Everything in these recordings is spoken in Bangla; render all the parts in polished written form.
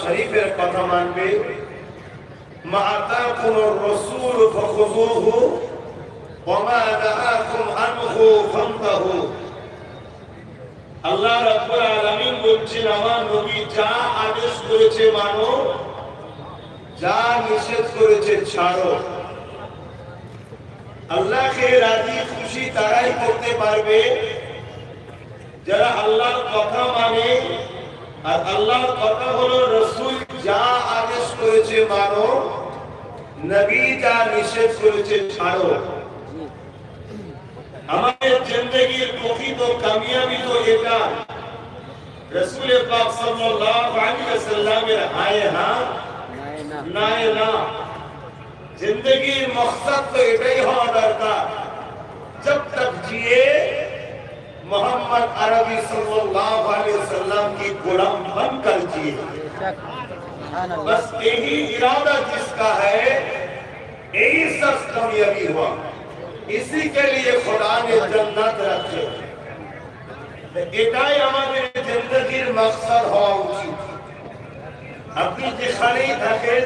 শরীফের কথা মানবে, মা আতাকুমুর রাসূল ফাখুযুহু ওয়া মা নাহাকুম আনহু ফান্তাহু। আল্লাহ রাব্বুল আলামিন বলছেন, আমার নবী যা আদেশ করেছে মানো, যা নিষেধ করেছে ছাড়ো। আল্লাহকে রাজি খুশি তারাই করতে পারবে যারা আল্লাহর কথা মানে। আর আল্লাহর কথা হলো রাসূল যা আদেশ করেছে মানো, নবী যা নিষেধ করেছে ছাড়ো। আমাদের জিন্দেগির প্রকৃত কামিয়াবি তো এটা, রাসূল পাক সাল্লাল্লাহু আলাইহি ওয়াসাল্লামের হায় হ্যাঁ নাই না। जिंदगी मकसद तो এটাই হওয়া দরকার, जब तक जिए मोहम्मद अरबी सल्लल्लाहु अलैहि वसल्लम की गुलाम बनकर जिए। बस यही इरादा जिसका है, यही सब कामयाबी हुआ। इसी के लिए खुदा ने जन्नत रखे। এটাই আমাদের জিন্দেগির মকসদ হওয়া উচিত। আপনি যেখানেই থাকেন,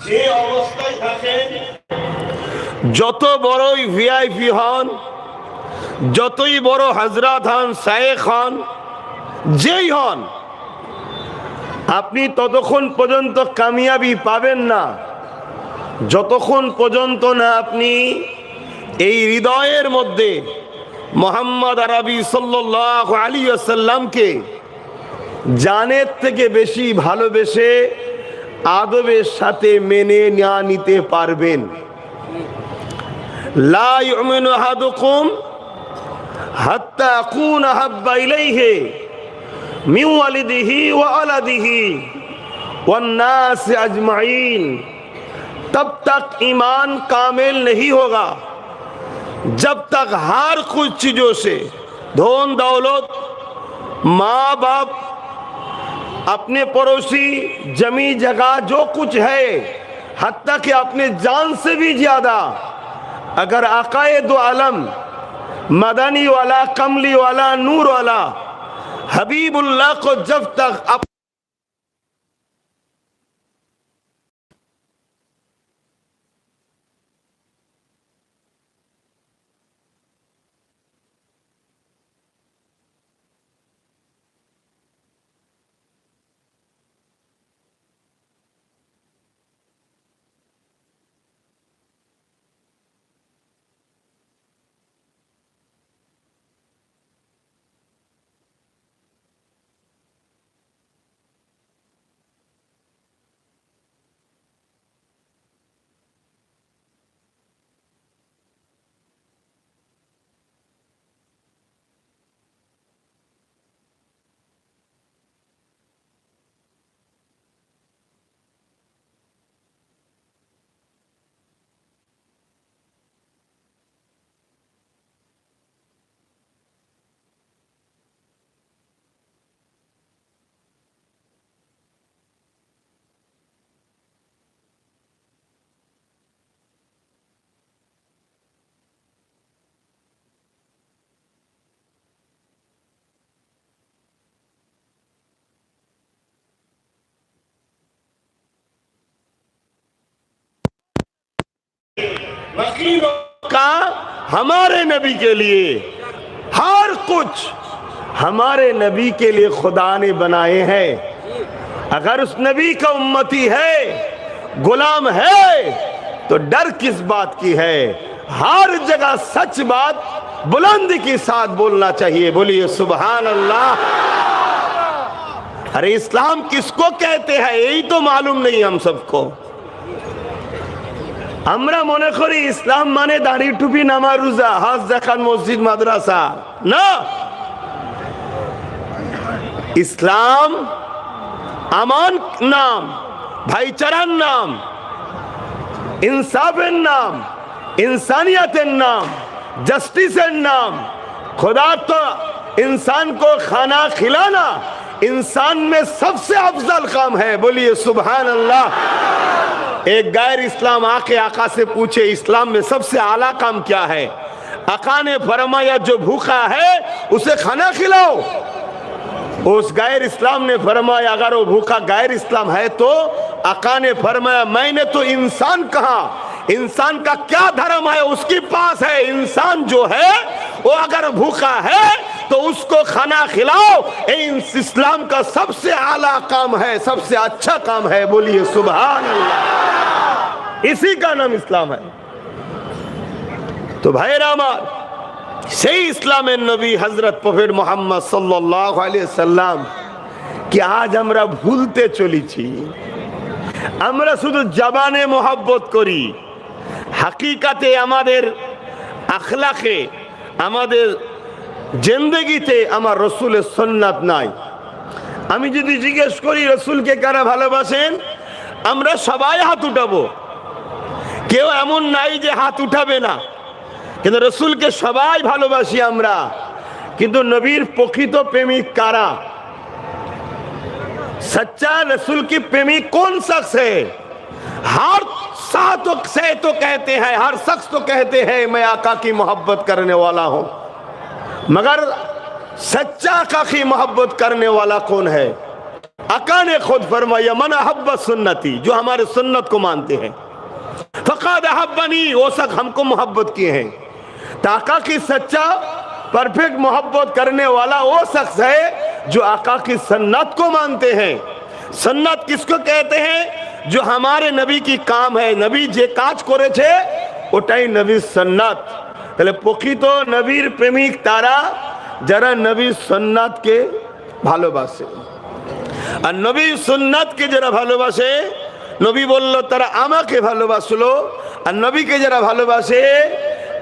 যে অবস্থায় থাকেন, যত বড়ই ভিআইপি হন, যতই বড় হযরত হন, শায়েখ হন, যেই হন, আপনি ততক্ষণ পর্যন্ত কামিয়াবি পাবেন না যতক্ষণ পর্যন্ত না আপনি এই হৃদয়ের মধ্যে মুহাম্মদ আরবি সাল্লাল্লাহু আলাইহি ওয়াসাল্লামকে জানের থেকে বেশি ভালোবেসে আদবের সাথে মেনে না নিতে পারবেন। লা ইউমিনু আহাদুকুম হাত্তা আকুনা হাব্বা ইলাইহি মিন ওয়ালিদিহি ওয়া ওয়ালাদিহি ওয়ান নাস আজমাইন। तब तक ईमान कामिल नहीं होगा जब तक हर कुछ चीजों से, धन दौलत, माँ बाप, अपने पड़ोसी, जमी जगह जो कुछ है, हत्ता कि अपने जान से भी ज्यादा अगर आकाए दो आलम, मदनी वाला, कमली वाला, नूर वाला हबीबुल्लाह को जब तक वकीलों का हमारे नबी के लिए हर कुछ हमारे नबी के लिए खुदा ने बनाए हैं। अगर उस नबी का उम्मती है, गुलाम है, तो डर किस बात की है? हर जगह सच बात बुलंदी के साथ बोलना चाहिए। बोलिए सुभान अल्लाह। अरे इस्लाम किसको कहते हैं यही तो मालूम नहीं हम सबको। আমরা মনে করি ইসলাম মানে দাড়ি টুপি, নামাজ, রোজা, হজ, যাকাত, মসজিদ, মাদ্রাসা। না, ইসলাম আমান নাম, ভাইচারার নাম, इंसाफের नाम, इंसानियतेर नाम, जस्टिसের नाम। खुदा तो इंसान को खाना खिलाना इंसान में सबसे अफजल काम है। बोलिए सुभान अल्लाह। एक गैर इस्लाम आके आका से पूछे इस्लाम में सबसे आला काम क्या है? आका ने फरमाया जो भूखा है उसे खाना खिलाओ। उस गैर इस्लाम ने फरमाया अगर वो भूखा गैर इस्लाम है तो आका ने फरमाया मैंने तो इंसान कहा, इंसान का क्या धर्म है उसके पास है, इंसान जो है वो अगर भूखा है तो उसको खाना खिलाओ, इस्लाम का सबसे आला काम है, सबसे अच्छा काम है। बोलिए सुभान अल्लाह, इसी का नाम इस्लाम है। तो भाईरा আমার, সেই ইসলামের নবী হযরত প্রফেট মুহাম্মদ সাল্লাল্লাহু আলাইহি সাল্লাম কি আজ আমরা ভুলতে চলেছি। আমরা শুধু জবানে মোহাব্বত করি, হাকিকাতে আমাদের আখলাকে, আমাদের জিন্দেগিতে আমার রাসূলের সুন্নাত নাই। আমি যদি জিজ্ঞেস করি রাসূলকে কারা ভালোবাসেন, আমরা সবাই হাত উঠাবো, কেউ এমন নাই যে হাত উঠাবে না। কিন্তু রসুলকে সবাই ভালোবাসি আমরা, কিন্তু নবীর প্রকৃত প্রেমিক কারা? सच्चा रसूल की प्रेमी कौन शख्स है? हर साथ से तो कहते हैं, हर शख्स तो कहते हैं मैं आका की मोहब्बत करने वाला हूं, मगर सच्चा आका की मोहब्बत करने वाला कौन है? आका ने खुद फरमाया मन अहब्बत सुन्नती, जो हमारे सुन्नत को मानते हैं, फक़द अहब्बनी, वो सब हमको मोहब्बत किए हैं। आका की सच्चा परफेक्ट मोहब्बत करने वाला वो शख्स है जो आका की सुन्नत को मानते हैं। सुन्नत किसको कहते हैं? जो हमारे नबी की काम है, नबी जे काज करेছে ওটাই নবীর সুন্নাত। তাহলে প্রকৃত নবীর প্রেমিক তারা যারা নবীর সুন্নাতকে ভালোবাসে। আর নবীর সুন্নাতকে যারা ভালোবাসে, নবী বলল তারা আমাকে ভালোবাসলো। আর নবীকে যারা ভালোবাসে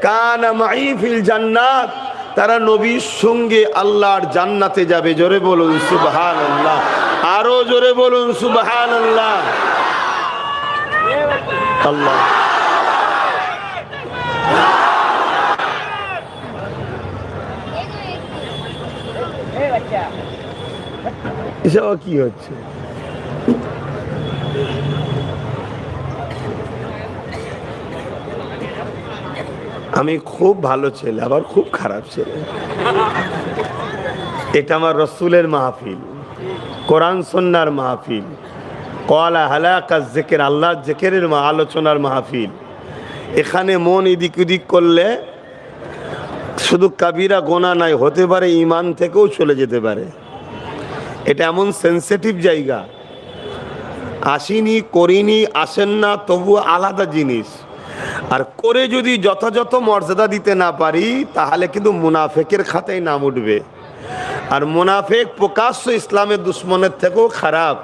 কানা মাই ফিল জান্নাত, তারা নবীর সঙ্গে আল্লাহর জান্নাতে যাবে। জোরে বলুন সুবহানাল্লাহ, আরো জোরে বলুন সুবহানাল্লাহ। আল্লাহ এসব কি হচ্ছে? আমি খুব ভালো ছেলে আবার খুব খারাপ ছেলে। এটা আমার রসুলের মাহফিল, কোরআন সুন্নাহর মাহফিল, কওয়ালা হালাকাত জিকির, আল্লাহর জিকিরের আলোচনার মাহফিল। এখানে মন এদিক ওদিক করলে শুধু কাবিরা গোনা নাই, হতে পারে ঈমান থেকেও চলে যেতে পারে। এটা এমন সেনসিটিভ জায়গা, আসিনি করিনি আসেন না তবু আলাদা জিনিস। আর করে যদি যথাযথ মর্যাদা দিতে না পারি তাহলে কিন্তু মুনাফেকের খাতায় নাম উঠবে। আর মুনাফেক প্রকাশ্য ইসলামের দুশ্মনের থেকেও খারাপ।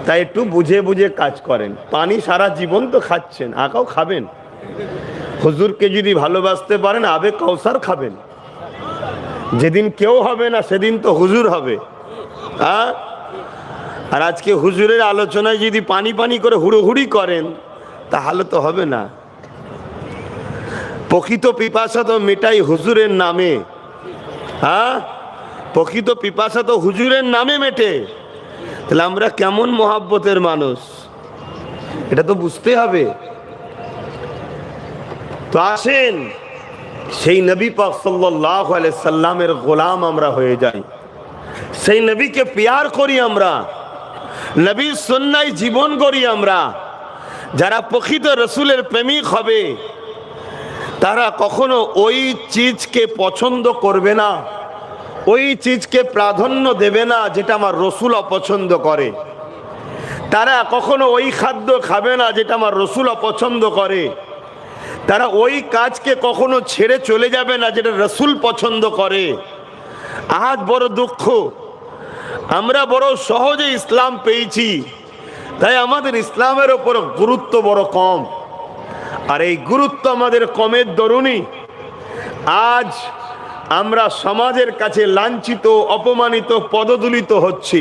তাই একটু বুঝে বুঝে কাজ করেন। পানি সারা জীবন তো খাচ্ছেন, আকাও খাবেন। হুজুরকে যদি ভালোবাসতে পারেন আবে কাউসার খাবেন। যেদিন কেউ হবে না সেদিন তো হুজুর হবে। হ্যাঁ, আর আজকে হুজুরের আলোচনায় যদি পানি পানি করে হুড়োহুড়ি করেন তাহলে তো হবে না। প্রকৃত পিপাসা তো মেটাই হুজুরের নামে। হ্যাঁ, প্রকৃত পিপাসা তো হুজুরের নামে মেটে। তাহলে আমরা কেমন মহাব্বতের মানুষ এটা তো বুঝতে হবে। তো আসেন সেই নবী পাক সাল্লাল্লাহু আলাইহি সাল্লামের গোলাম আমরা হয়ে যাই, সেই নবীকে প্যার করি আমরা, নবীর সুন্নায় জীবন করি আমরা। যারা প্রকৃত রসুলের প্রেমিক হবে তারা কখনো ওই চিজকে পছন্দ করবে না, ওই চিজকে প্রাধান্য দেবে না যেটা আমার রসুল অপছন্দ করে। তারা কখনো ওই খাদ্য খাবে না যেটা আমার রসুল অপছন্দ করে। তারা ওই কাজকে কখনো ছেড়ে চলে যাবে না যেটা রসুল পছন্দ করে। আজ বড় দুঃখ, আমরা বড় সহজে ইসলাম পেয়েছি, তাই আমাদের ইসলামের ওপর গুরুত্ব বড় কম। আর এই গুরুত্ব আমাদের কমের দরুনই আজ আমরা সমাজের কাছে লাঞ্ছিত, অপমানিত, পদদলিত হচ্ছি।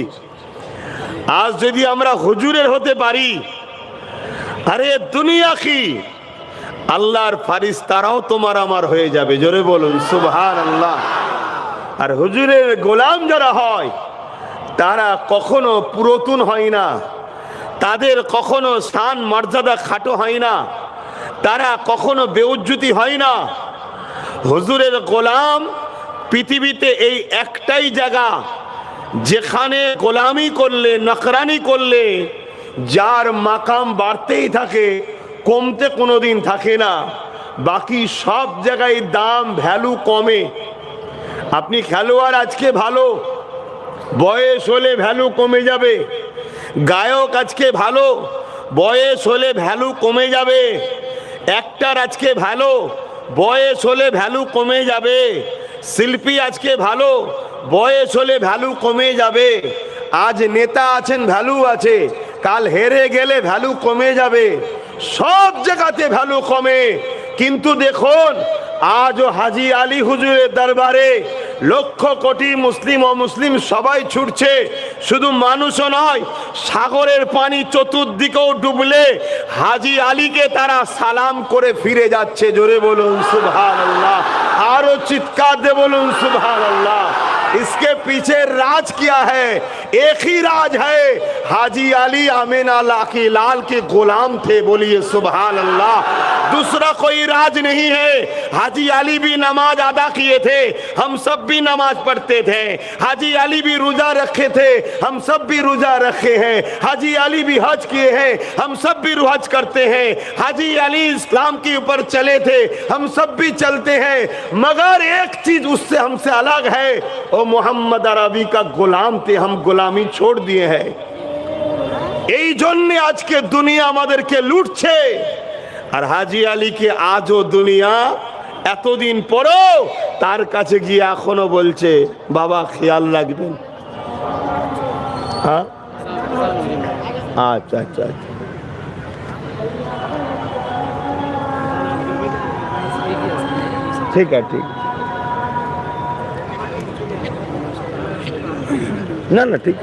আজ যদি আমরা হুজুরের হতে পারি, আরে দুনিয়া কি, আল্লাহর ফারিস্তারাও তোমার আমার হয়ে যাবে। জোরে বলুন সুবহানাল্লাহ। আর হুজুরের গোলাম যারা হয় তারা কখনো পুরাতন হয় না, তাদের কখনো শান মর্যাদা খাটো হয় না, তারা কখনো বেউজ্জতি হয় না। হুজুরের গোলাম পৃথিবীতে এই একটাই জায়গা যেখানে গোলামি করলে, নকরানি করলে যার মাকাম বাড়তেই থাকে, কমতে কোনোদিন থাকে না। বাকি সব জায়গায় দাম ভ্যালু কমে। আপনি খেলোয়াড় আজকে ভালো, বয়স হলে ভ্যালু কমে যাবে। গায়ক আজকে ভালো, বয়স হলে ভ্যালু কমে যাবে। অ্যাক্টর আজকে ভালো, বয়স হলে ভ্যালু কমে যাবে। শিল্পী আজকে ভালো, বয়স হলে ভ্যালু কমে যাবে। আজ নেতা আছেন, ভ্যালু আছে, কাল হেরে গেলে ভ্যালু কমে যাবে। সব জায়গাতে ভ্যালু কমে। কিন্তু দেখুন, আজও হাজি আলী হুজুরের দরবারে লক্ষ কোটি মুসলিম ও মুসলিম সবাই ছুটছে। শুধু মানুষও নয়, সাগরের পানি চতুর্দিকেও ডুবলে হাজি আলীকে তারা সালাম করে ফিরে যাচ্ছে। জোরে বলুন সুবহানাল্লাহ, আরো চিৎকার দিয়ে বলুন সুবহানাল্লাহ। इसके पीछे राज क्या है? एक ही राज है, हाजी अली आमिना लाकी लाल के गुलाम थे। बोलिए सुभान अल्लाह। दूसरा कोई राज नहीं है। हाजी अली भी नमाज अदा किए थे, हम सब भी नमाज पढ़ते थे। हाजी अली भी रोजा रखे थे, हम सब भी रोजा रखे हैं। हाजी अली भी हज किए हैं, हम सब भी हज करते हैं। हाजी अली इस्लाम के ऊपर चले थे, हम सब भी चलते हैं। मगर एक चीज उससे हमसे अलग है, ओ मोहम्मद अरबी का गुलाम थे, हम गुलामी छोड़ दिए हैं। এই জন্য আজকে দুনিয়া আমাদেরকে লুটছে। আর হাজি আলীকে আজও দুনিয়া এতদিন পরেও তার কাছে গিয়ে এখনো বলছে, বাবা খেয়াল রাখবেন। হ্যাঁ, আচ্ছা আচ্ছা আচ্ছা। ঠিক আছে, ঠিক। না না, ঠিক।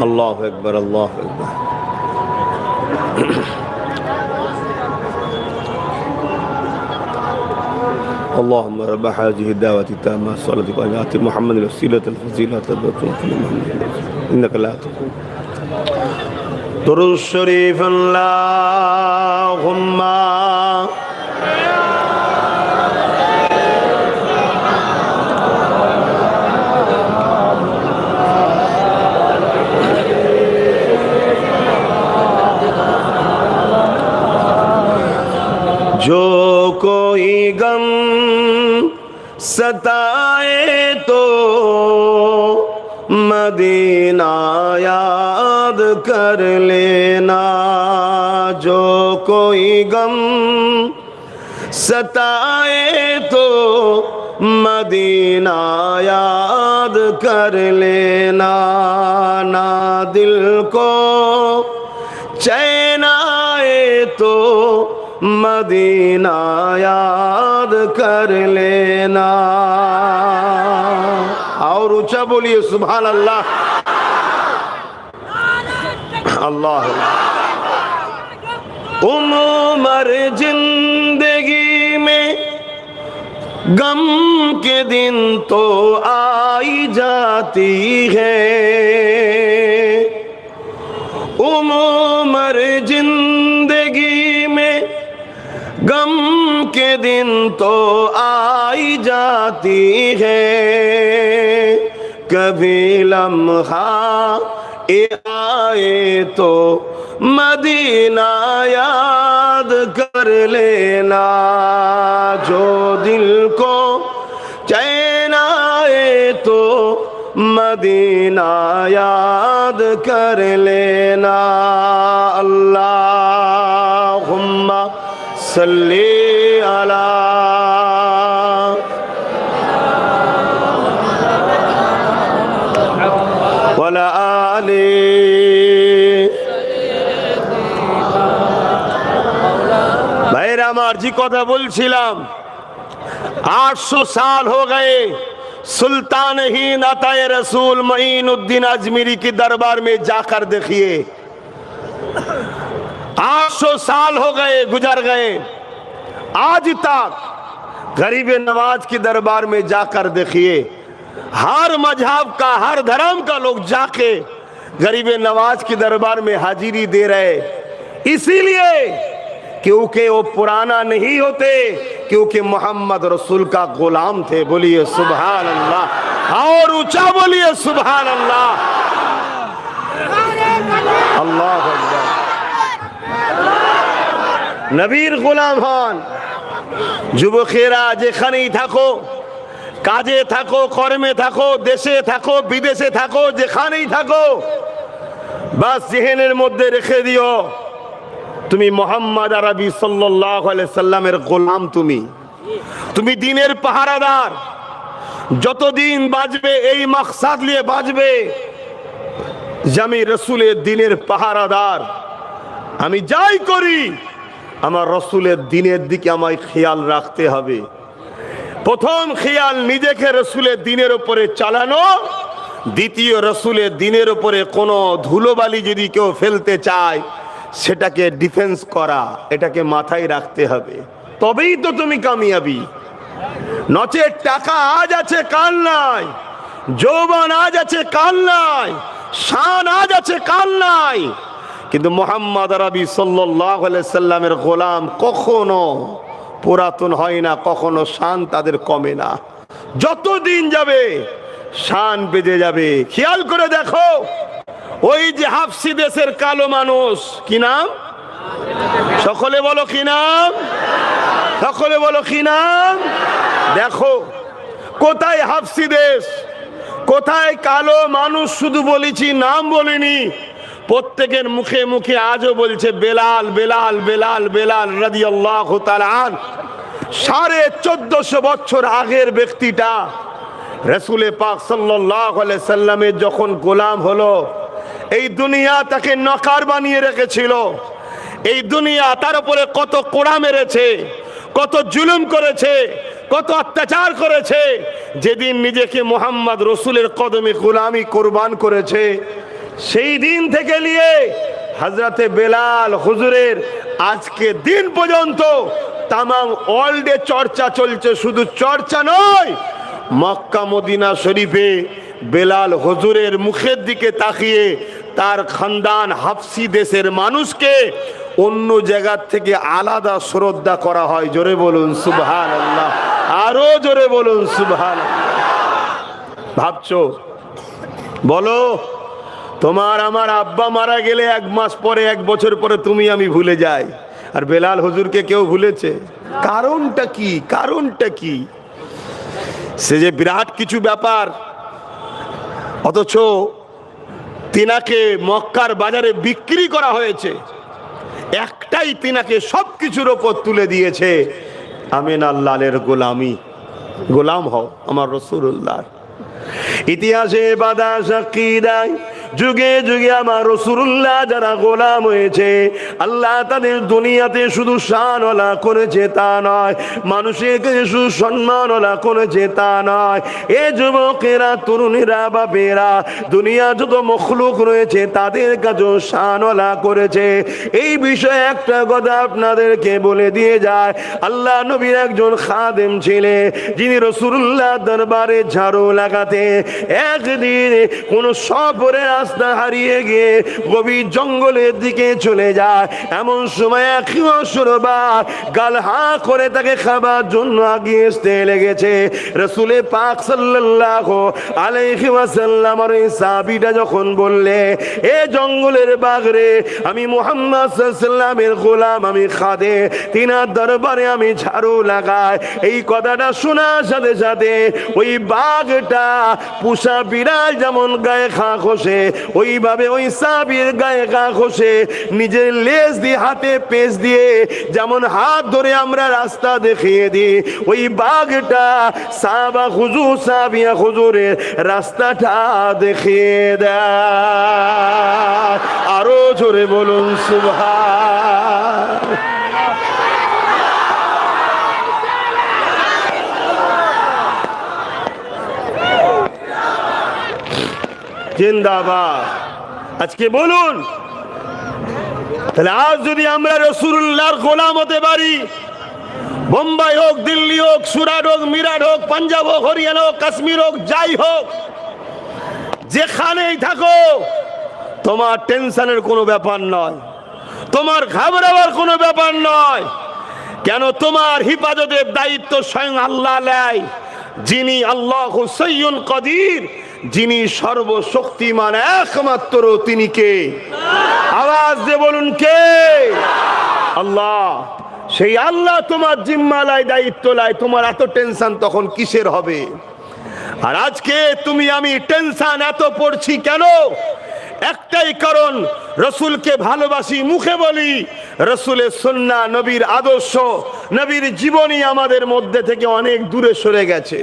अल्लाहु अकबर, अल्लाहु अकबर। اللهم رب هذه الدعوة التامة الصلاة والسلام محمد الوسيلة الفضيلة إنك لا تقول درود الشريف اللهم जो कोई गम सताए तो मदीना याद कर लेना। जो कोई गम सताए तो मदीना याद कर लेना। ना दिल को चैन आए तो मदीना याद कर लेना। और ऊंचा बोलिए सुभान अल्लाह, अल्लाह। उम्र जिंदगी में गम के दिन तो आई जाती है। उम्र जिंदगी में गम के दिन तो आई जाती है। कभी लम्हा आए तो मदीना याद कर लेना। जो दिल को चैन आए तो मदीना याद कर लेना। अल्लाहुम्मा सल्ली अला वला आली আমার जी কথা বলছিলাম 800 साल हो गए सुल्तान ही अताए रसूल मईनुद्दीन अजमेरी के दरबार में जाकर देखिए 800 साल हो गए गुजर गए आज तक गरीब नवाज के दरबार में जाकर देखिए हर मजहब का हर धर्म का लोग जाके गरीब नवाज के दरबार में हाजिरी दे रहे इसीलिए क्योंकि वो पुराना नहीं होते क्योंकि मोहम्मद रसूल का गुलाम थे बोलिए सुभान अल्लाह और ऊंचा बोलिए सुभान अल्लाह अल्लाह अकबर नबीर गुलाम हन যুবকেরা যেখানেই থাকো কাজে থাকো কর্মে থাকো দেশে থাকো বিদেশে থাকো যেখানেই থাকো বাস জেহেনের মধ্যে রেখে দিও তুমি মোহাম্মদ আরবি সাল্লাল্লাহু আলাইহি সাল্লামের গোলাম তুমি দ্বীনের পাহারাদার যতদিন বাঁচবে এই মাকসাদ নিয়ে বাঁচবে যে আমি রাসূলের দ্বীনের পাহারাদার আমি যাই করি আমার রাসূলের দ্বীনের দিকে আমায় খেয়াল রাখতে হবে প্রথম খেয়াল নিজেকে রাসূলের দ্বীনের উপরে চালানো দ্বিতীয় রাসূলের দ্বীনের উপরে কোনো ধুলোবালি যদি কেউ ফেলতে চায় সেটাকে ডিফেন্স করা এটাকে মাথায় রাখতে হবে তবেই তো তুমি কামিয়াবি নচে টাকা আজ আছে কাল নাই যৌবন আজ আছে কাল নাই শান আজ আছে কাল নাই কিন্তু মুহাম্মদ আরবি সাল্লাল্লাহু আলাইহি সাল্লামের গোলাম কখনো পুরাতন হয় না কখনো শান তাদের কমে না যতদিন যাবে শান বেজে যাবে খেয়াল করে দেখো ওই যে হাফসি দেশের কালো মানুষ কি নাম সকলে বলো কি নাম সকলে বলো কি নাম দেখো কোথায় হাফসি দেশ কোথায় কালো মানুষ শুধু বলেছি নাম বলিনি প্রত্যেকের মুখে মুখে আজও বলছে বেলাল বেলাল বেলাল বেলাল রাদিয়াল্লাহু তাআলা আন 1450 বছর আগের ব্যক্তিটা রাসূল পাক সাল্লাল্লাহু আলাইহি সাল্লামের যখন গোলাম হলো এই দুনিয়া তাকে নকার বানিয়ে রেখেছিল এই দুনিয়া তার উপরে কত কোড়া মেরেছে কত জুলুম করেছে কত অত্যাচার করেছে যেদিন নিজেকে মুহাম্মদ রাসূলের কদমে গোলামি কুরবান করেছে সেই দিন থেকে নিয়ে হযরতে বেলাল হুজুরের আজকে দিন পর্যন্ত তাম ওয়ার্ল্ডে চর্চা চলছে শুধু চর্চা নয় মক্কা মদিনা শরীফে বেলাল হুজুরের মুখের দিকে তাকিয়ে তার খানদান হাফসি দেশের মানুষকে অন্য জায়গা থেকে আলাদা শ্রদ্ধা করা হয় জোরে বলুন সুবহানাল্লাহ আরো জোরে বলুন সুবহানাল্লাহ ভাবছো বলো তোমার আমার আব্বা মারা গেলে এক মাস পরে এক বছর পরে তুমি আমি ভুলে যাই আর বেলাল হুজুরকে কেউ ভুলেছে কারণটা কি কারণটা কি সে যে বিরাট কিছু ব্যাপার অথচ তিনাকে মক্কার বাজারে বিক্রি করা হয়েছে একটাই তিনাকে সবকিছুর উপর তুলে দিয়েছে আমিন আল্লাহর গোলামি গোলাম হও আমার রাসূলুল্লাহ ইতিহাসে বাদা সাকিরাই যুগে যুগে আমার রাসূলুল্লাহ যারা গোলাম হয়েছে আল্লাহ তাদের দুনিয়াতে শুধু শানওয়ালা করেছে তা নয় মানুষের কাছে শুধু সম্মানওয়ালা করেছে তা নয় এ যুবকেরা তরুণীরা বাপেরা দুনিয়া যত মখলুক রয়েছে তাদের কাছেও শানওয়ালা করেছে এই বিষয়ে একটা কথা আপনাদেরকে বলে দিয়ে যায় আল্লাহ নবীর একজন খাদেম ছিলেন যিনি রাসূলুল্লাহ দরবারে ঝাড়ু লাগাতে একদিন কোন সফরে রাস্তা হারিয়ে গিয়ে গভীর জঙ্গলের দিকে চলে যায় এমন সময় এক অসুরবার গাল হা করে তাকে খাবার জন্য আগিয়ে আসতে লেগেছে রাসূল পাক সাল্লাল্লাহু আলাইহি ওয়াসাল্লামের সাহাবীটা যখন বললে এ জঙ্গলের বাঘ রে আমি মুহাম্মদ সাল্লাল্লাহু আলাইহি ওয়াসাল্লামের গোলাম আমি খাদে তিনার দরবারে আমি ঝাড়ু লাগাই এই কথাটা শোনার সাথে সাথে ওই বাঘটা পুষা বিড়াল যেমন গায়ে ঘা ঘষে ওইভাবে ওই সাহাবীর গায়ে ঘা ঘষে নিজের লেজ দিয়ে হাতে পেঁচ দিয়ে যেমন হাত ধরে আমরা রাস্তা দেখিয়ে দিই ওই বাঘটা সাহাবা হুজুর সাহাবিয়া হুজুরের রাস্তাটা দেখিয়ে দেয় আরো জোরে বলুন সুবহান জিন্দাবাদ। আজকে বলুন, তাহলে আজ যদি আমরা রাসূলুল্লাহর গোলাম হতে পারি, বোম্বাই হোক, দিল্লি হোক, সুরাট হোক, মিরাট হোক, পাঞ্জাব হোক, হরিয়ানা হোক, কাশ্মীর হোক, যাই হোক, যেখানেই থাকো, তোমার টেনশনের কোনো ব্যাপার নয়, তোমার ঘাবড়াবার কোনো ব্যাপার নয়। কেন? তোমার হিফাজতের দায়িত্ব স্বয়ং আল্লাহ নেয়, যিনি আল্লাহু সাইয়্যুন কাদির, যিনি সর্বশক্তিমান, একমাত্র তিনি কে? আওয়াজ দিয়ে বলুন, কে? আল্লাহ। সেই আল্লাহ তোমার জিম্মালায় দায়িত্ব লাই, তোমার এত টেনশন তখন কিসের হবে? আর আজকে তুমি আমি টেনশন এত পড়ছি কেন? একটাই কারণ, রসুলকে ভালোবাসি, মুখে বলি, রসুলের সুন্নাহ, নবীর আদর্শ, নবীর জীবনী আমাদের মধ্যে থেকে অনেক দূরে সরে গেছে।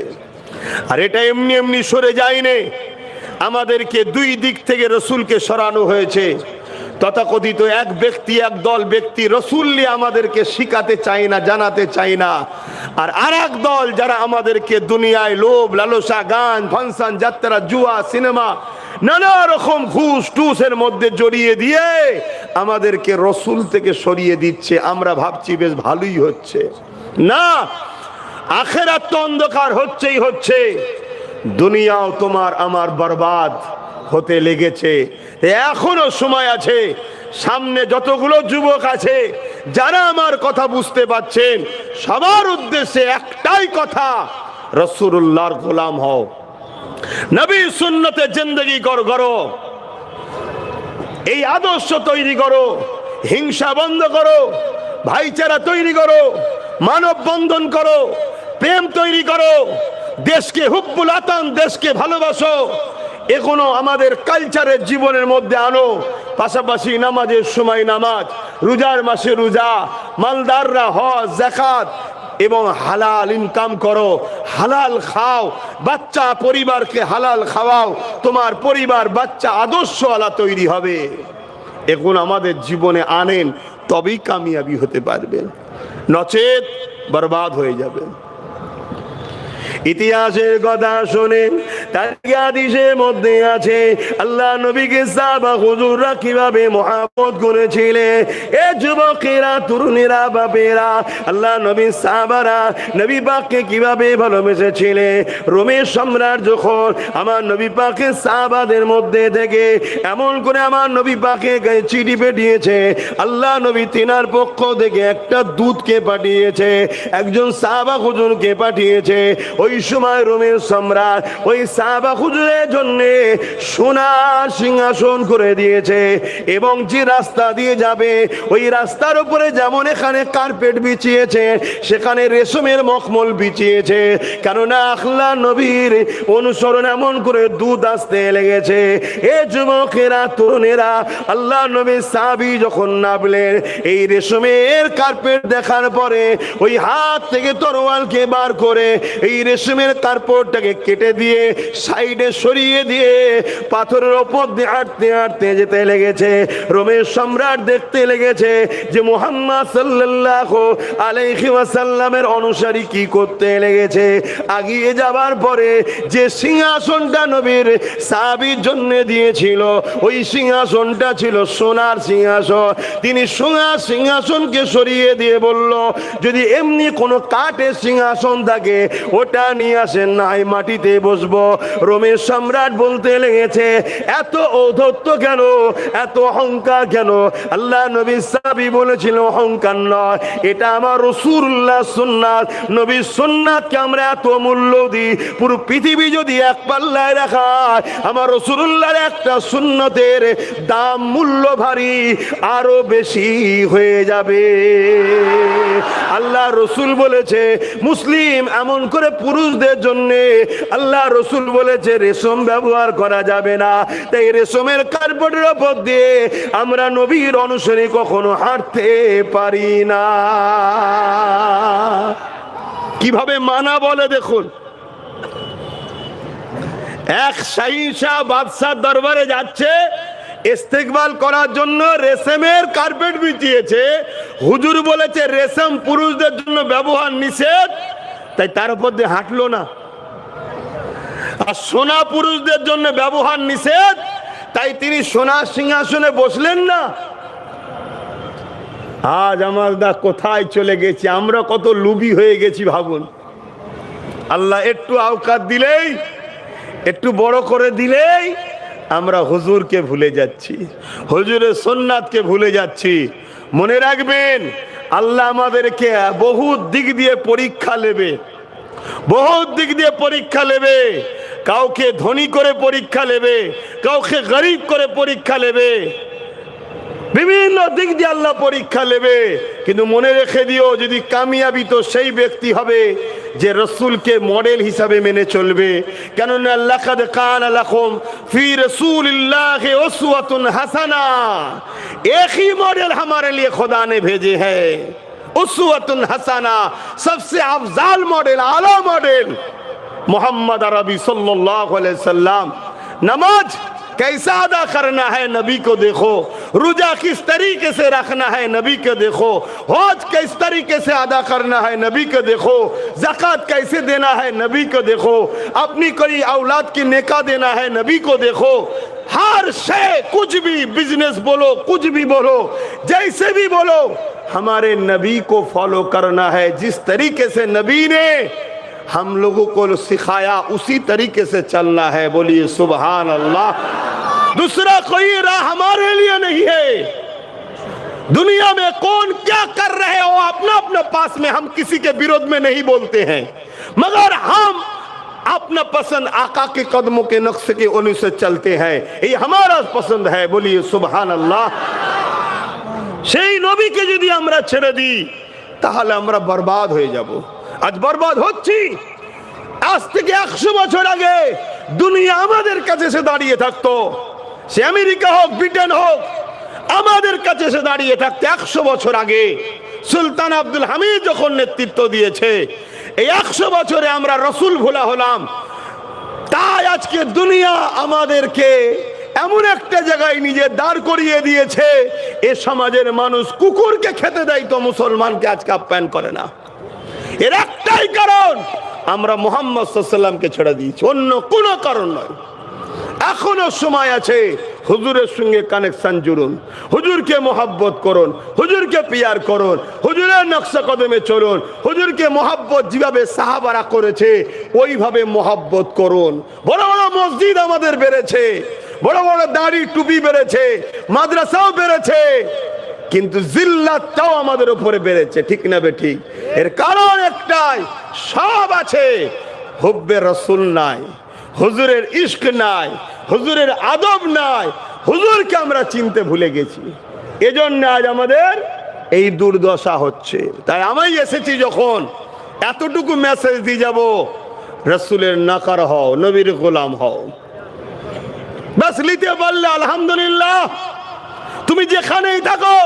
আর এটা এমনি এমনি সরে যায়নি, আমাদেরকে দুই দিক থেকে রসুলকে সরানো হয়েছে। তথাকথিত এক ব্যক্তি, এক দল ব্যক্তি রসুল আমাদেরকে শিখাতে চায় না, জানাতে চায় না। আর এক দল যারা আমাদেরকে দুনিয়ায় লোভ লালসা, গান, ফাংশন, যাত্রা, জুয়া, সিনেমা, নানা রকম ঘুষ টুসের মধ্যে জড়িয়ে দিয়ে আমাদেরকে রসুল থেকে সরিয়ে দিচ্ছে। আমরা ভাবছি বেশ ভালোই হচ্ছে। না, আখিরাত তো অন্ধকার হচ্ছেই হচ্ছে, দুনিয়াও তোমার আমার বরবাদ হতে লেগেছে। এখনো সময় আছে। সামনে যতগুলো যুবক আছে যারা আমার কথা বুঝতে পারছেন, সবার উদ্দেশ্যে একটাই কথা, রাসূলুল্লাহর গোলাম হও, নবীর সুন্নতে জিন্দেগি করো, এই আদর্শ তৈরি করো, হিংসা বন্ধ করো, ভাইচারা তৈরি করো, মানব বন্ধন করো, প্রেম তৈরি করো, দেশকে হুব্বুল আতান, দেশকে ভালোবাসো, এগুলো আমাদের কালচারের জীবনের মধ্যে আনো। পাশাপাশি নামাজের সময় নামাজ, রোজার মাসে রোজা, মালদাররা হজ, যাকাত এবং হালাল ইনকাম করো, হালাল খাও, বাচ্চা পরিবারকে হালাল খাওয়াও, তোমার পরিবার বাচ্চা আদর্শওয়ালা তৈরি হবে। এগুলো আমাদের জীবনে আনেন, তবেই কামিয়াবি হতে পারবেন, নচেত বরবাদ হয়ে যাবে। ইতিহাসের কথা শোনেন, তার হাদিসের মধ্যে আছে আল্লাহ নবীকে সাহাবা হুজুররা কিভাবে মহব্বত করেছিলেন। এ যুবকেরা, তরুণীরা, বাপেরা, আল্লাহ নবী সাহাবারা নবী পাককে কিভাবে ভালোবেসেছিলেন। রোমের সম্রাট যখন আমার নবী পাকের সাহাবাদের মধ্যে থেকে এমন করে আমার নবী পাকে চিঠি পাঠিয়েছে, আল্লাহ নবী তিনার পক্ষ থেকে একটা দূতকে পাঠিয়েছে, একজন সাহাবা হুজুরকে পাঠিয়েছে। ওই সময় রোমের সম্রাট ওই সাহাবা হুজুরের জন্য সোনার সিংহাসন করে দিয়েছে, এবং যে রাস্তা দিয়ে যাবে ওই রাস্তার উপরে যেমন এখানে কার্পেট বিছিয়েছে, সেখানে রেশমের মখমল বিছিয়েছে। কেননা আল্লাহ নবীর অনুসরণ এমন করে দুধ আসতে লেগেছে। এ যুবকেরা, তরুণেরা, আল্লাহ নবীর সাহাবী যখন নামলেন, এই রেশমের কার্পেট দেখার পরে ওই হাত থেকে তরোয়ালকে বার করে এই রেশমের কার্পেটটাকে কেটে দিয়ে সাইডে সরিয়ে দিয়ে পাথরের ওপর দিয়ে হাঁটতে হাঁটতে যেতে লেগেছে। রোমের সম্রাট দেখতে লেগেছে যে মুহাম্মদ সাল্লাল্লাহু আলাইহি ওয়াসাল্লামের অনুসারী কি করতে লেগেছে। আগিয়ে যাবার পরে যে সিংহাসনটা নবীর সাহাবীর জন্য দিয়েছিল, ওই সিংহাসনটা ছিল সোনার সিংহাসন। তিনি সোনার সিংহাসনকে সরিয়ে দিয়ে বলল, যদি এমনি কোনো কাঠের সিংহাসন থাকে ওটা নিয়ে আসেন, নাই মাটিতে বসবো। রোমের সম্রাট বলতে লেগেছে, এত ঔদ্ধত্য কেন, এত অহংকার কেন? আল্লাহ নবীর সাহাবী বলেছিল, অহংকার নয়, এটা আমার রাসূলুল্লাহ সুন্নাত। নবীর সুন্নাতকে আমরা এত মূল্য দিই, পুরো পৃথিবী যদি এক পাল্লায় রাখা, আমার রাসূলুল্লাহর একটা সুন্নতের দাম, মূল্য ভারী আরো বেশি হয়ে যাবে। আল্লাহ রসুল বলেছে, মুসলিম এমন করে পুরুষদের জন্য আল্লাহ রসুল বলেছে রেশম ব্যবহার করা যাবে না। তাই রেশমের কার্পেটের উপর দিয়ে আমরা নবীর অনুসারী কখনো হাঁটতে পারি না। কিভাবে মানা বলে দেখুন। এক শাহিনশাহ বাদশাহ দরবারে যাচ্ছে, ইস্তেকবাল করার জন্য রেশমের কার্পেট বিছিয়েছে। হুজুর বলেছে রেশম পুরুষদের জন্য ব্যবহার নিষেধ, তাই তার উপর দিয়ে হাঁটলো না। আর সোনা পুরুষদের জন্য ব্যবহার নিষেধ, তাই তিনি সোনার সিংহাসনে বসলেন না। আজ আমরা কোথায় চলে গেছি, আমরা কত লুবি হয়ে গেছি ভাবুন। আল্লাহ একটু আওকাত দিলেই, একটু বড় করে দিলেই আমরা হুজুরকে ভুলে যাচ্ছি, হুজুরের সুন্নাতকে ভুলে যাচ্ছি। মনে রাখবেন, আল্লাহ আমাদেরকে বহুত দিক দিয়ে পরীক্ষা নেবে, বহুত দিক দিয়ে পরীক্ষা নেবে। কাউকে ধনী করে পরীক্ষা নেবে, কাউকে গরিব করে পরীক্ষা নেবে, বিভিন্ন দিক দিয়ে আল্লাহ পরীক্ষা নেবে। কিন্তু মনে রেখে দিও, যদি কামিয়াবি তো সেই ব্যক্তি হবে যে রসুলকে মডেল হিসাবে মেনে চলবে। কেননা লাকাদ কানা লাকুম ফি রাসূলিল্লাহি উসওয়াতুন হাসানা, एक ही मॉडल हमारे लिए खुदा ने भेजे है, उस्वतुन हसाना, सबसे अफजाल मॉडल, आला मॉडल मोहम्मद अरबी सल्लल्लाहु अलैहि वसल्लम। नमाज कैसा अदा करना है नबी को देखो, रोजा किस तरीके से रखना है नबी को देखो, हज किस तरीके से अदा करना है नबी को देखो, ज़कात कैसे देना है नबी को देखो, अपनी कोई औलाद की निकाह देना है नबी को देखो। हर शे, कुछ भी बिजनेस बोलो, कुछ भी बोलो, जैसे भी बोलो, हमारे नबी को फॉलो करना है। जिस तरीके से नबी ने हम लोगों को सिखाया उसी तरीके से चलना है। बोलिए सुभान अल्लाह। दूसरा कोई राह हमारे लिए नहीं है। दुनिया में कौन क्या कर रहे हो अपना अपना पास में, हम किसी के विरोध में नहीं बोलते हैं, मगर हम अपना पसंद आका के कदमों के नक्शे के अनुसार चलते हैं, ये हमारा पसंद है। बोलिए सुभान अल्लाह। সেই নবীকে যদি আমরা ছেড়ে দিই তাহলে আমরা বরবাদ হয়ে যাব। আজ বরবাদ হচ্ছি। আজ থেকে 100 বছর আগে দুনিয়া আমাদের কাছে এসে দাঁড়িয়ে থাকতো, সে আমেরিকা হোক, ব্রিটেন হোক, আমাদের কাছে এসে দাঁড়িয়ে থাকতে 100 বছর আগে সুলতান আব্দুল হামিদ যখন নেতৃত্ব দিয়েছে, এই 100 বছরে আমরা রসুল ভোলা হলাম। তাই আজকে দুনিয়া আমাদেরকে এমন একটা জায়গায় নিজে দাঁড় করিয়ে দিয়েছে, এ সমাজের মানুষ কুকুরকে খেতে দেয় তো মুসলমানকে আজকে আপ্যায়ন করে না। এর একটাই কারণ, আমরা মুহাম্মদ সাল্লাল্লাহু আলাইহি ওয়াসাল্লামকে ছেড়ে দিয়েছি, অন্য কোনো কারণ নয়। এখনো সময় আছে, হুজুরের সঙ্গে কানেকশন জুড়ুন, হুজুরকে মোহাব্বত করুন, হুজুরকে পিয়ার করুন, হুজুরের নকশা কদমে চলুন, হুজুরকে মোহাব্বত যেভাবে সাহাবারা করেছে ওইভাবে মোহাব্বত করুন। বড় বড় মসজিদ আমাদের বেড়েছে, বড় বড় দাড়ি টুপি বেড়েছে, মাদ্রাসাও বেড়েছে, কিন্তু জিল্লাতটাও আমাদের উপরে বেড়েছে, ঠিক না বেঠিক? এর কারণ একটাই, সব আছে, হুব্বে রাসূল নাই, হুজুরের ইশক নাই, হুজুরের আদব নাই, হুজুরকে আমরা চিনতে ভুলে গেছি। এজন্য আজ আমাদের এই দুর্দশা হচ্ছে। তাই আমি এসেছি যখন, এতটুকু মেসেজ দিয়ে যাব, রাসূলের নকর হও, নবীর গোলাম হও। বাস নিতে পারলে আলহামদুলিল্লাহ। তুমি যেখানেই থাকো,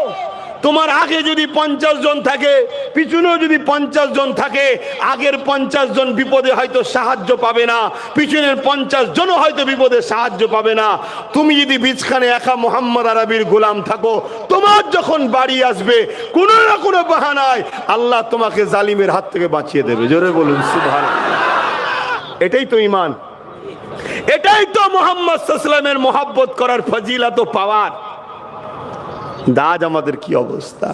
তোমার আগে যদি 50 জন থাকে, পিছনেও যদি 50 জন থাকে, আগের 50 জন বিপদে হয়তো সাহায্য পাবে না, পিছনের 50 জনও হয়তো বিপদে সাহায্য পাবে না। তুমি যদি বিছখানে একা মুহাম্মদ আরবির গোলাম থাকো, তোমার যখন বাড়ি আসবে কোনো না কোনো বাহানায় আল্লাহ তোমাকে জালিমের হাত থেকে বাঁচিয়ে দেবে। জোরে বলুন সুবহানাল্লাহ। এটাই তো ঈমান, এটাই তো মুহাম্মদ সাল্লাল্লাহু আলাইহি ওয়াসাল্লামের মোহাব্বত করার ফজিলত ও পাওয়ার। দাজ আমাদের কি অবস্থা।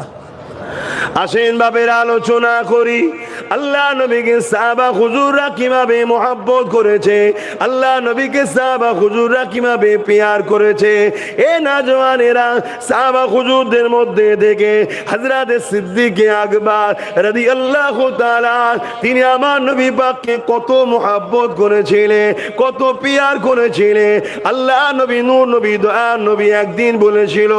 আসেন বাবের আলোচনা করি, আল্লাহ নবীকে সাহাবা হুজুররা কিভাবে মোহাব্বত করেছে, আল্লাহ নবীকে সাহাবা হুজুররা কিভাবে পিয়ার করেছে। এ নওজওয়ানেরা, সাহাবা হুজুরদের মধ্যে থেকে হযরত সিদ্দিক আকবর রাদিয়াল্লাহু তাআলা, তিনি আমার নবী পাককে কত মোহাব্বত করেছিলেন, কত পিয়ার করেছিলেন। আল্লাহ নবী, নূর নবী, দয়ার নবী একদিন বলেছিল,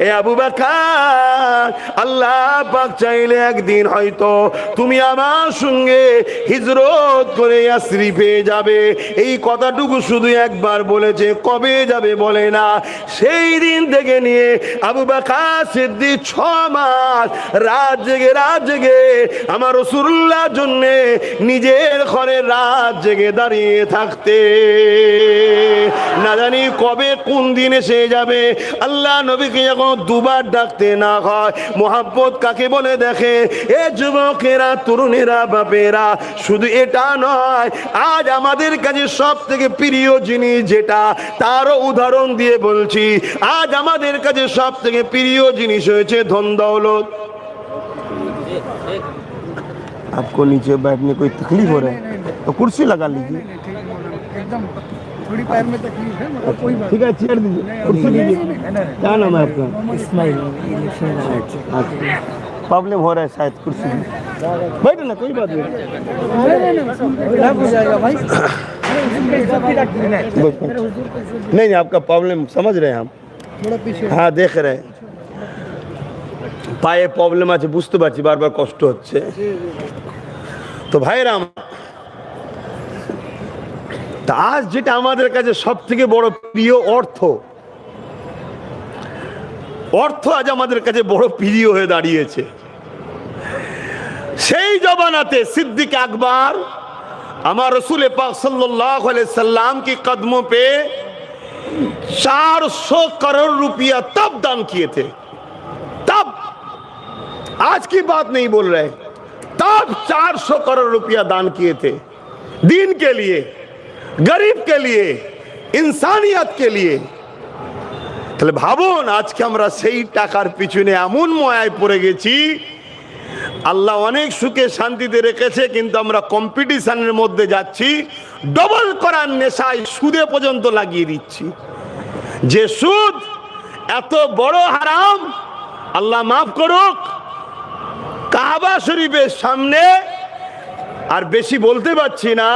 এ আবু বকর, আল্লাহ পাক চাইলে একদিন হয়তো তুমি আমার সঙ্গে হিজরত করে ইয়াসরিফে যাবে। এই কথাটুকু শুধু একবার বলেছে, কবে যাবে বলে না। সেই দিন থেকে নিয়ে আবু বকর সিদ্দিক 6 মাস রাত জেগে আমার রাসূলুল্লাহর জন্য নিজের ঘরে রাত জেগে দাঁড়িয়ে থাকতে, না জানি কবে কোন দিন এসে যাবে। আল্লাহ নবীকে যখন দুবার ডাকতে না হয়, মোহাব্বত কাকে বলে দেখে। এ যুবকেরা, তরুণেরা, মায়েরা বাপেরা, শুধু এটা নয়, আজ আমাদের কাছে সব থেকে প্রিয় জিনিস যেটা, তারও উদাহরণ দিয়ে বলছি। আজ আমাদের কাছে সব থেকে প্রিয় জিনিস হয়েছে ধন দৌলত। आपको नीचे बैठने कोई तकलीफ हो रहा है तो कुर्सी लगा लीजिए। थोड़ी पैर में तकलीफ है मगर कोई बात ठीक है, चेयर दीजिए, कुर्सी दीजिए। क्या नाम है आपका? इस्माइल। प्रॉब्लम हो रहा है शायद, कुर्सी बैठो ना, कोई बात नहीं। हो जाएगा भाई। नहीं, आपका प्रॉब्लम समझ रहे हैं हम। थोड़ा पीछे। हाँ, देख रहे हैं। পায়ে প্রবলেম আছে বুঝতে পারছি, বারবার কষ্ট হচ্ছে। তো ভাইরা, তা আজ যেটা আমাদের কাছে সব থেকে বড় প্রিয় অর্থ, অর্থ আজ আমাদের কাছে বড় প্রিয় হয়ে দাঁড়িয়েছে। সেই জমানাতে सिद्दीक अकबर আমার रसूल पाक सल्लल्लाहु अलैहि वसल्लम के कदमों पे 400 करोड़ रुपया तब दान किए थे। तब, आज की बात नहीं बोल रहे, तब 400 करोड़ रुपया दान किए थे दीन के लिए, गरीब के लिए, इंसानियत के लिए। তাহলে ভাবুন, আজকে আমরা সেই টাকার পিছনে এমন ময়ায় পড়ে গেছি। আল্লাহ অনেক সুখে শান্তিতে রেখেছে, কিন্তু আমরা কম্পিটিশনের মধ্যে যাচ্ছি, ডবল করার নেশায় সুদে পর্যন্ত লাগিয়ে দিচ্ছি। যে সুদ এত বড় হারাম, আল্লাহ মাফ করুক, কাবা শরীফের সামনে, আর বেশি বলতে পারছি না,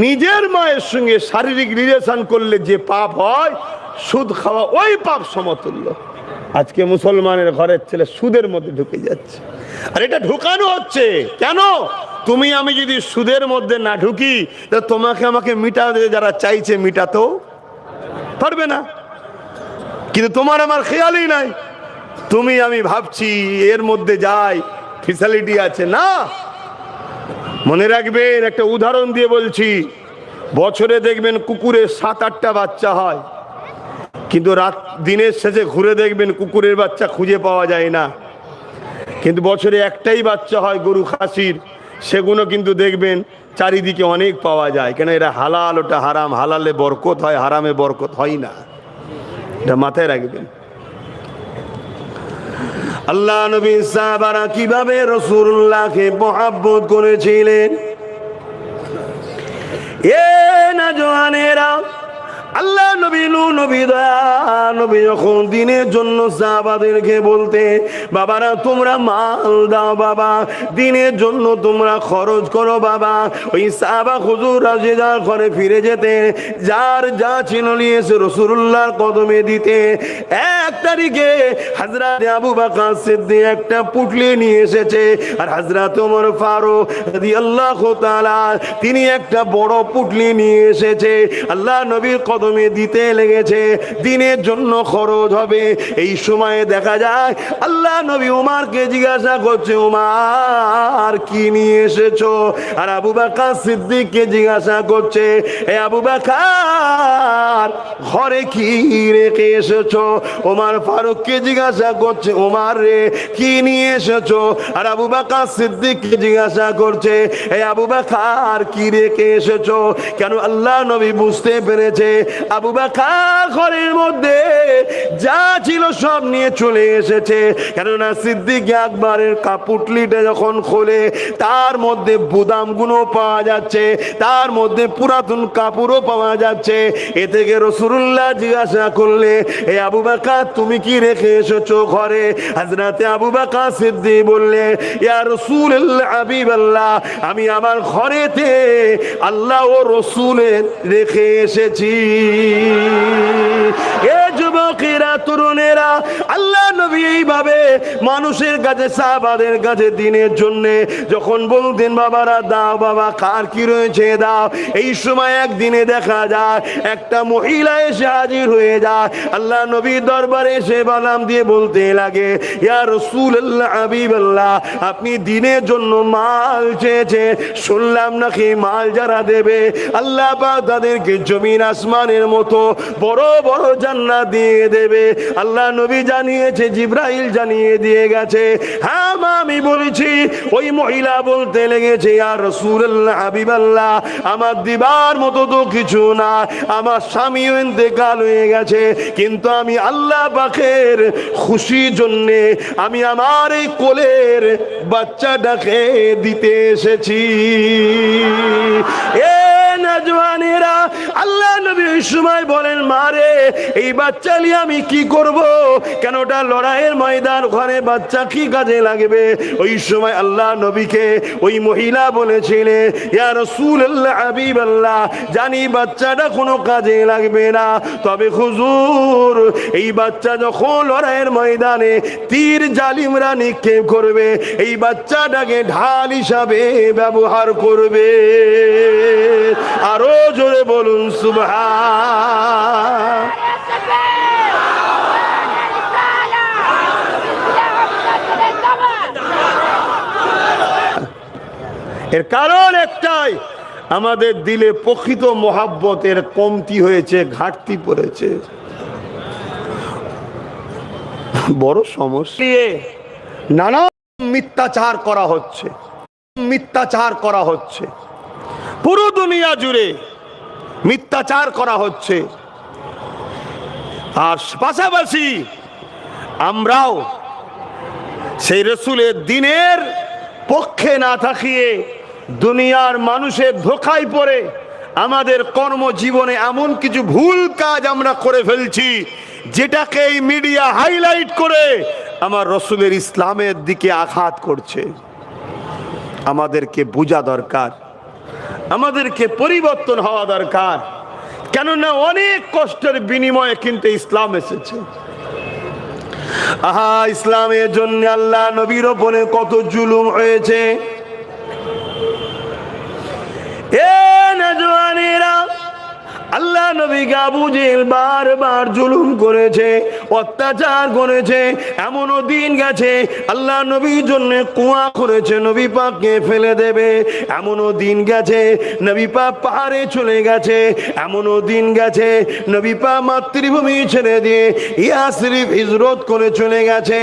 নিজের মায়ের সঙ্গে শারীরিক রিলেশন করলে যে পাপ হয়, সুদ খাওয়া ওই পাপ সমতুল্য। আজকে মুসলমানের ঘরের ছেলে সুদের মধ্যে ঢুকে যাচ্ছে, আর এটা ঢুকানো হচ্ছে কেন? তুমি আমি যদি সুদের মধ্যে না ঢুকি, তা তোমাকে আমাকে মিটাতে যারা চাইছে মিটাতেও পারবে না। কিন্তু তোমার আমার খেয়ালই নাই, তুমি আমি ভাবছি এর মধ্যে যাই, ফ্যাসিলিটি আছে। না, মনে রাখবেন, একটা উদাহরণ দিয়ে বলছি, বছরে দেখবেন কুকুরের 7-8টা বাচ্চা হয়, কিন্তু রাত দিনের শেষে ঘুরে দেখবেন কুকুরের বাচ্চা খুঁজে পাওয়া যায় না। কিন্তু বছরে একটাই বাচ্চা হয় গরু খাসির, সেগুলো কিন্তু দেখবেন চারিদিকে অনেক পাওয়া যায়। কেন? এরা হালাল, ওটা হারাম। হালালে বরকত হয়, হারামে বরকত হয় না, এটা মাথায় রাখবেন। আল্লাহ নবী সাহাবারা কিভাবে রাসূলুল্লাহকে মহব্বত করেছিলেন। এ না জওয়ানেরা, আল্লাহ নবী নবী নবী যখন দিনের জন্য সাহাবাদেরকে বলতে, বাবারা তোমরা মাল দাও বাবা, দিনের জন্য তোমরা খরচ করো বাবা। ওই সাহাবা হুজুররা যে যার ঘরে ফিরে যেতে, যার যা ছিল নিয়ে এসে রাসূলুল্লাহর কদমে দিতে। এক তারিখে হযরত আবু বকর সিদ্দিক একটা পুটলি নিয়ে এসেছে, আর হযরত ওমর ফারুক রাদিয়াল্লাহু তাআলা তিনি একটা বড় পুটলি নিয়ে এসেছে। আল্লাহ নবীর কদমে দিতে লেগেছে, দিনের জন্য খরচ হবে। এই সময়ে দেখা যায় আল্লাহ নবী উমারকে জিজ্ঞাসা করছে, উমার কি নিয়ে এসেছো? আর আবু বকর সিদ্দিককে জিজ্ঞাসা করছে, এ আবু বকর ঘরে কি রেখে এসেছো? ওমর ফারুককে জিজ্ঞাসা করছে, ওমর রে কি নিয়ে এসেছো? আর আবু বকর সিদ্দিককে জিজ্ঞাসা করছে, এ আবু বকর কি রেখে এসেছো? কেন? আল্লাহ নবী বুঝতে পেরেছে আবু বকর ঘরের মধ্যে যা ছিল সব নিয়ে চলে এসেছে। কেননা সিদ্দিক আকবরের কাপুটলিটা যখন খোলে, তার মধ্যে বুদামগুলো পাওয়া যাচ্ছে, তার মধ্যে পুরাতন কাপড়ও পাওয়া যাচ্ছে। এ থেকে রাসূলুল্লাহ জিজ্ঞাসা করলে, এ আবু বকর তুমি কি রেখে এসেছো ঘরে? হযরতে আবু বকর সিদ্দিক বললে, ইয়া রাসূলুল্লাহ হাবিবাল্লাহ, আমি আমার ঘরেতে আল্লাহ ও রাসূলের রেখে এসেছি। এ যুবকেরা, তরুণেরা, আল্লাহ নবী এইভাবে মানুষের কাছে, সাহাবাদের কাছে দিনের জন্য যখন বলতেন, বাবারা দাও বাবা, কার কি রয়েছে দাও। এই সময় একদিনে দেখা যায় একটা মহিলা এসে হাজির হয়ে যায়, আল্লাহ নবীর দরবারে এসে বালাম দিয়ে বলতে লাগে, ইয়া রাসূলুল্লাহ হাবিবাল্লাহ, আপনি দিনের জন্য মাল চেয়েছে, শুনলাম নাকি মাল যারা দেবে আল্লাহ পাক তাদেরকে জমিন আসমানের মতো বড় বড় জান্নাত দিয়ে দেবে। আল্লাহ নবী জানিয়েছে, জিবরাইল জানিয়ে দিয়ে গেছে। হ্যাঁ মা, আমি বলেছি। ওই মহিলা বলতে লেগেছে, ইয়া রাসূলুল্লাহ, হাবিবাল্লাহ, আমার দিবার মতো তো কিছু না, আমার স্বামীও ইন্তেকাল হয়ে গেছে, কিন্তু আমি আল্লাহ পাকের খুশির জন্যে আমি আমার এই কোলের বাচ্চাটাকে দিতে এসেছি। এ নজওয়ানেরা, আল্লাহ নবী ওই সময় বলেন, মারে এই বাচ্চা নিয়ে আমি কি করব? কেন ওটা লড়াইয়ের ময়দান, ওখানে বাচ্চা কি কাজে লাগবে? ওই সময় আল্লাহ নবীকে ওই মহিলা বলেছিলেন, ইয়া রাসূলুল্লাহ, হাবিবাল্লাহ, জানি বাচ্চাটা কোনো কাজে লাগবে না, তবে হুজুর এই বাচ্চা যখন লড়াইয়ের ময়দানে তীর জালিমরা নিক্ষেপ করবে, এই বাচ্চাটাকে ঢাল হিসাবে ব্যবহার করবে। আরো জোরে বলুন সুবহান। এর কারণ একটাই, আমাদের দিলে প্রকৃত মহাব্বতের কমতি হয়েছে, ঘাটতি পড়েছে, বড় সমস্যা। নানা মিথ্যাচার করা হচ্ছে, মিথ্যাচার করা হচ্ছে, পুরো দুনিয়া জুড়ে মিথ্যাচার করা হচ্ছে। আর পাশাপাশি আমরাও সেই রসুলের দিনের পক্ষে না থাকিয়ে দুনিয়ার মানুষের ধোঁকায় পড়ে আমাদের কর্মজীবনে এমন কিছু ভুল কাজ আমরা করে ফেলছি, যেটাকে এই মিডিয়া হাইলাইট করে আমার রসুলের ইসলামের দিকে আঘাত করছে। আমাদেরকে বোঝা দরকার, আমাদেরকে পরিবর্তন হওয়া দরকার। কেননা অনেক কষ্টের বিনিময়ে কিন্তু ইসলাম এসেছে। আহা, ইসলামের জন্য আল্লাহ নবীর ওপরে কত জুলুম হয়েছে। এ নওজওয়ানেরা, আল্লাহ নবীকে আবু জেহেল বারবার জুলুম করেছে, অত্যাচার করেছে। এমনও দিন গেছে আল্লাহ নবীর জন্য কুয়া করেছে, নবী পাককে ফেলে দেবে। এমনও দিন গেছে নবী পাক পাহাড়ে চলে গেছে। এমনও দিন গেছে নবী পাক মাতৃভূমি ছেড়ে দিয়ে ইয়াসরিব হিজরত করে চলে গেছে।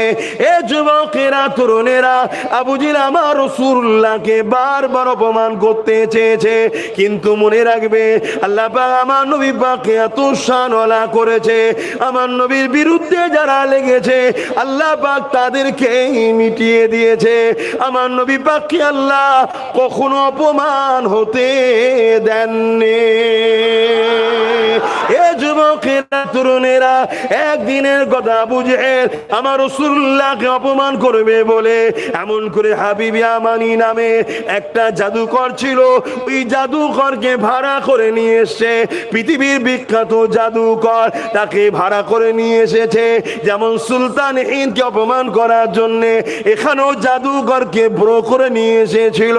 এ যুবকেরা, তরুণেরা, আবু জেহেল আমার রাসূলুল্লাহকে বারবার অপমান করতে চেয়েছে, কিন্তু মনে রাখবে আল্লাহ পাক আমার নবী পাককে এত শানওয়ালা করেছে। আমার নবীর বিরুদ্ধে যারা লেগেছে আল্লাহ পাক তাদেরকে মিটিয়ে দিয়েছে। আমার নবী পাককে আল্লাহ কখনো অপমান হতে দেননি। এ যুবকেরা, তরুণেরা, একদিনের কথা, আবু জেহেল আমার রাসূলুল্লাহকে অপমান করবে বলে এমন করে হাবিবি আমানি নামে একটা জাদুকর ছিল, ওই জাদুকরকে ভাড়া করে নিয়ে এসছে। পৃথিবীর বিখ্যাত জাদুকর, তাকে ভাড়া করে নিয়ে এসেছে। যেমন সুলতান হিন্দকে অপমান করার জন্য এখানেও জাদুকরকে ভ্রো করে নিয়ে এসেছিল।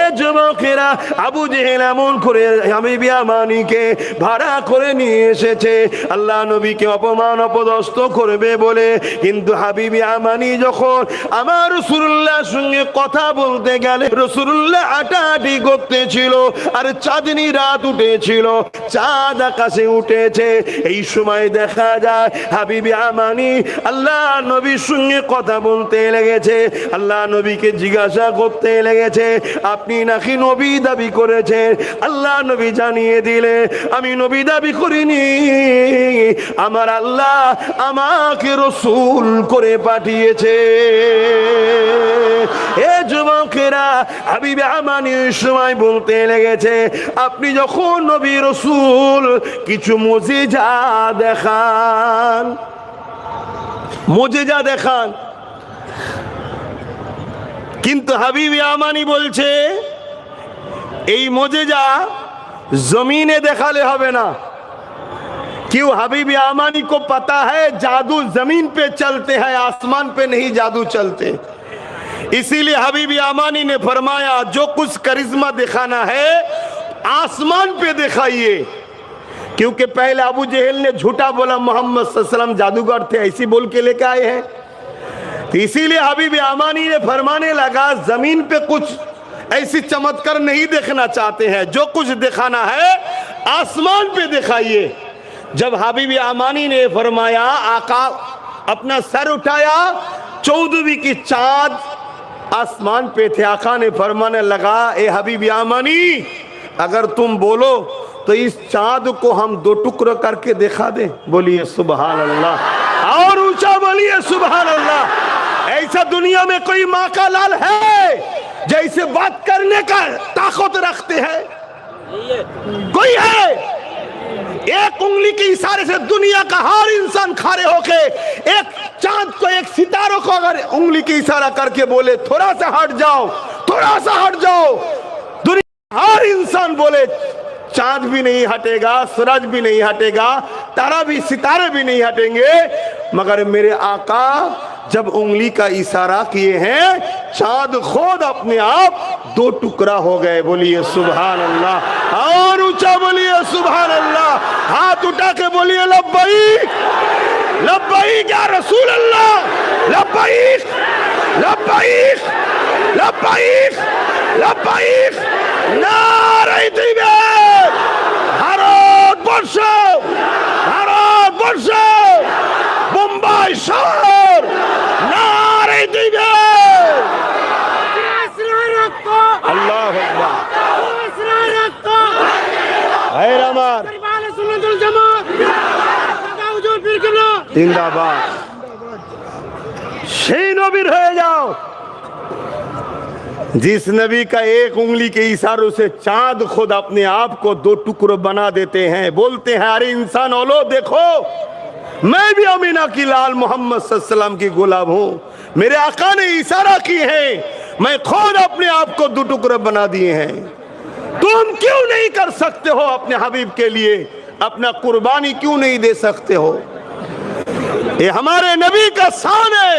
এ যুবকেরা, আবু জেহেল এমন করে হাবিবি আমানিকে ভাড়া করে নিয়ে এসেছে আল্লাহ নবীকে অপমান অপদস্থ করবে বলে। কিন্তু হাবিবি আমানি যখন আমার রাসূলুল্লাহর সঙ্গে কথা বলতে গেলে, রাসূলুল্লাহ হাঁটাহাঁটি করতেছিল আর চাঁদনি রাত উঠেছিল, চাঁদ আকাশে উঠেছে। এই সময় দেখা যায় হাবিবি আমানি আল্লাহ নবীর সঙ্গে কথা বলতে লেগেছে। আল্লাহ নবীকে জিজ্ঞাসা করতে লেগেছে, আপনি নাকি নবী দাবি করেছেন? আল্লাহ নবী জানিয়ে দিলে, আমি নবী দাবি করিনি, আমার আল্লাহ আমাকে রসুল করে পাঠিয়েছে। এ যুবকেরা, হাবিবে আমানি সময় বলতে লেগেছে, আপনি যখন নবী রসুল কিছু মুজিজা দেখান, মুজিজা দেখান। কিন্তু হাবিবে আমানি বলছে, এই মুজিজা जमीने देखाले हवे ना। क्यों? हबीब आमानी को पता है जादू जमीन पे चलते हैं, आसमान पे नहीं जादू चलते। इसीलिए हबीब आमानी ने फरमाया जो कुछ करिश्मा दिखाना है आसमान पे दिखाइए। क्योंकि पहले अबू जहेल ने झूठा बोला मोहम्मद सल्लल्लाहु अलैहि वसल्लम जादूगर थे, ऐसी बोल के लेके आए हैं। तो इसीलिए हबीब आमानी ने फरमाने लगा जमीन पे कुछ ऐसी चमत्कार नहीं देखना चाहते हैं, जो कुछ दिखाना है आसमान पे दिखाइए। जब हबीब आमानी ने फरमाया, आका अपना सर उठाया, 14वीं की चांद आसमान पे थे। आका ने फरमाने लगा, ए हबीब आमानी, अगर तुम बोलो तो इस चांद को हम 2 टुकड़े करके दिखा दे। बोलिए सुभान अल्लाह, और ऊंचा बोलिए सुभान अल्लाह। ऐसा दुनिया में कोई माँ का लाल है जैसे बात करने का ताकत रखते हैं? कोई है? एक उंगली के इशारे से दुनिया का हर इंसान खड़े होके एक चांद को, एक सितारों को अगर उंगली की इशारा करके बोले थोड़ा सा हट जाओ, थोड़ा सा हट जाओ, दुनिया हर इंसान बोले चांद भी नहीं हटेगा, सूरज भी नहीं हटेगा, तारा भी, सितारे भी नहीं हटेंगे। मगर मेरे आका जब उंगली का इशारा किए हैं, चांद खुद अपने आप 2 टुकड़ा हो गए। बोलिए सुभान अल्लाह, और ऊंचा बोलिए सुभान अल्लाह। हाथ उठा के बोलिए लब्बैक लब्बैक या रसूल अल्लाह, लब्बैक लब्बैक लब्बैक लब्बैक। नारे तकबीर, ভারতবর্ষ, ভারতবর্ষ, মুম্বাই শহর, নারে তকবীর, আল্লাহু আকবার। ভাইরা আমার, জিন্দাবাদ। সেই নবীর হয়ে যাও जिस नबी का एक उंगली के इशारों से चांद खुद अपने आप को 2 टुकड़े बना देते हैं। बोलते हैं, अरे इंसान ओलो देखो, मैं भी अमीना की लाल मोहम्मद सल्लल्लाहु अलैहि वसल्लम की गुलाम हूँ। मेरे आका ने इशारा की है, मैं खुद अपने आप को 2 टुकड़े बना दिए हैं। तुम क्यों नहीं कर सकते हो अपने हबीब के लिए? अपना कुर्बानी क्यों नहीं दे सकते हो? ये हमारे नबी का शान है।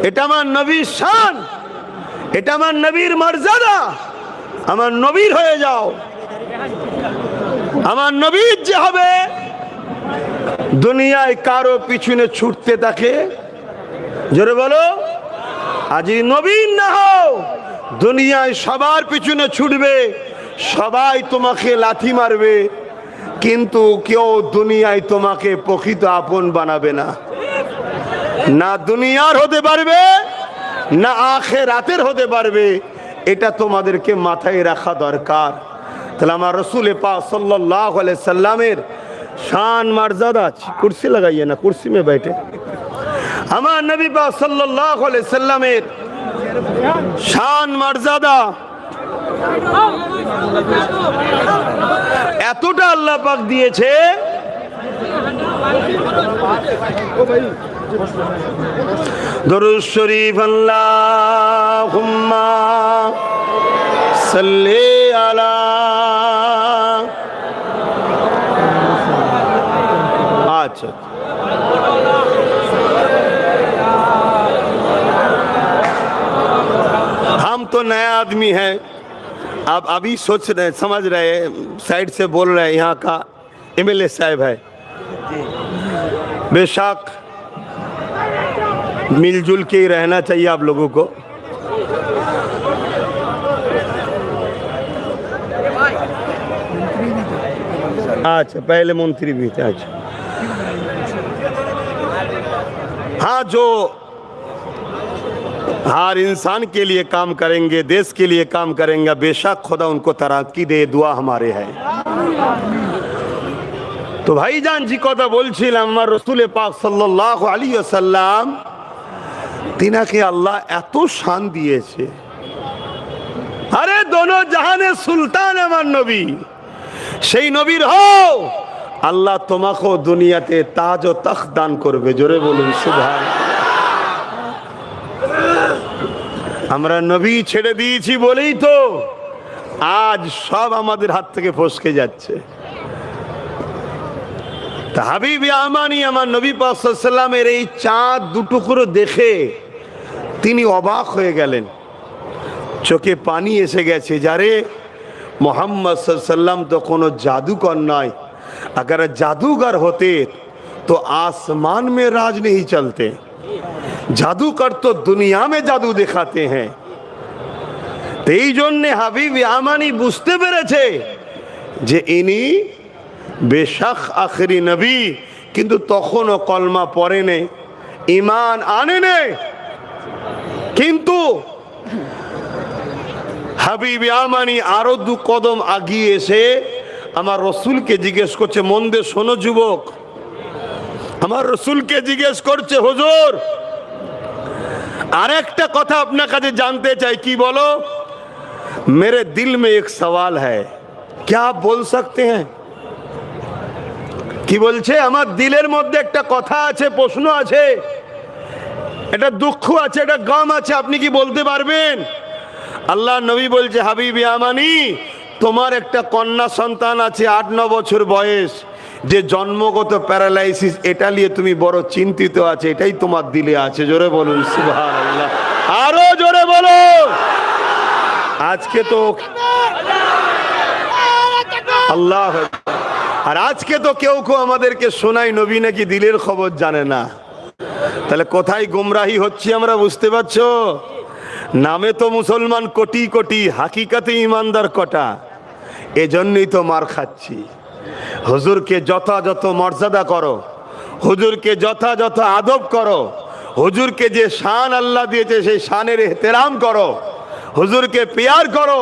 এটা আমার নবীর শান, এটা আমার নবীর মর্যাদা। আমার নবীর হয়ে যাও। আমার নবীর যে হবে, দুনিয়ায় কারো পিছনে ছুটতে থাকে, জোরে বলো, আজি নবীর না হও, দুনিয়ায় সবার পিছনে ছুটবে, সবাই তোমাকে লাথি মারবে, কিন্তু কেউ দুনিয়ায় তোমাকে প্রকৃত আপন বানাবে না। না দুনিয়ার হতে পারবে, না আখিরাতের হতে পারবে। এটা তোমাদেরকে মাথায় রাখা দরকার। তাহলে আমার রাসূল পাক সাল্লাল্লাহু আলাইহি সাল্লামের শান মর্যাদা, কুরসি লাগাইয়ে না, কুরসি में बैठे। আমার নবী পাক সাল্লাল্লাহু আলাইহি সাল্লামের শান মর্যাদা এতটা আল্লাহ পাক দিয়েছে, দরুদ শরীফ আল্লাহুম্মা সাল্লি আলা। अच्छा, हम तो नया आदमी हैं, अब अभी सोच रहे, समझ रहे, साइड से बोल रहे हैं, यहाँ का एमएलए साहब है। बेशक मिलजुल के ही रहना चाहिए आप लोगों को। अच्छा, पहले मंत्री भी थे। अच्छा, हाँ, जो हर इंसान के लिए काम करेंगे, देश के लिए काम करेंगे, बेशक खुदा उनको तरक्की दे, दुआ हमारे है। तो भाईजान जी কথা বলছিলাম, আমার রাসূল পাক সাল্লাল্লাহু আলাইহি ওয়াসাল্লাম তিনাকে আল্লাহ এত শান দিয়েছে। আরে দোনো জাহানের সুলতান আমার নবী, সেই নবীর হও, আল্লাহ তোমাকেও দুনিয়াতে তাজ ও তখ্ত দান করবে। জোরে বলুন সুবহানাল্লাহ। আমরা নবী ছেড়ে দিয়েছি বলেই তো আজ সব আমাদের হাত থেকে ফসকে যাচ্ছে। তা হাবিব আমানি আমার নবী পাক সাল্লাল্লাহু আলাইহি ওয়াসাল্লামের এই চাঁদ 2 টুকরো দেখে তিনি অবাক হয়ে গেলেন, চোখে পানি এসে গেছে। যারে मोहम्मद सल्लल्लाहु अलैहि वसल्लम तो कोनो जादूगर नয়, अगर जादूगर होते तो आसमान में राज नहीं चलते। जादूगर तो दुनिया में जादू दिखाते हैं। तो এই জন্য হাবিব আমানি বুঝতে পেরেছে যে ইনি বেশক আখরি নবী, কিন্তু তখনও কলমা পড়ে নেই, ইমান আনে নেই। কিন্তু হাবিব ইয়ামানি আরো 2 কদম আগিয়ে এসে আমার রসুলকে জিজ্ঞেস করছে, মন দিয়ে শোনো যুবক, আমার রসুলকে জিজ্ঞেস করছে, হুজুর আরেকটা কথা আপনার কাছে জানতে চাই। কি বলো? मेरे दिल में एक सवाल है, क्या आप बोल सकते हैं? কি বলছে? আমার দিলের মধ্যে একটা কথা আছে, প্রশ্ন আছে, এটা দুঃখ আছে, এটা গম আছে, আপনি কি বলতে পারবেন? আল্লাহ নবী বলছে, হাবিব ইয়ামানি, তোমার একটা কন্যা সন্তান আছে 8-9 বছর বয়স, যে জন্মগত প্যারালাইসিস, এটা নিয়ে তুমি বড় চিন্তিত আছে, এটাই তোমার দিলে আছে। জোরে বলুন সুবহানাল্লাহ, আরো জোরে বলো। আজকে তো আল্লাহ, আর আজকে তো কেউ কেউ আমাদেরকে শোনায় নবী নাকি দিলের খবর জানে না। তাহলে কোথায় গুমরাহি হচ্ছে আমরা বুঝতে পারছো? নামে তো মুসলমান কোটি কোটি, হাকিকাতে ইমানদার কটা। এজন্যই তো মার খাচ্ছি। হুজুরকে যথাযথ মর্যাদা করো, হুজুরকে যথাযথ আদব করো, হুজুরকে যে শান আল্লাহ দিয়েছে সেই শানের এহতেরাম করো, হুজুরকে প্যার করো,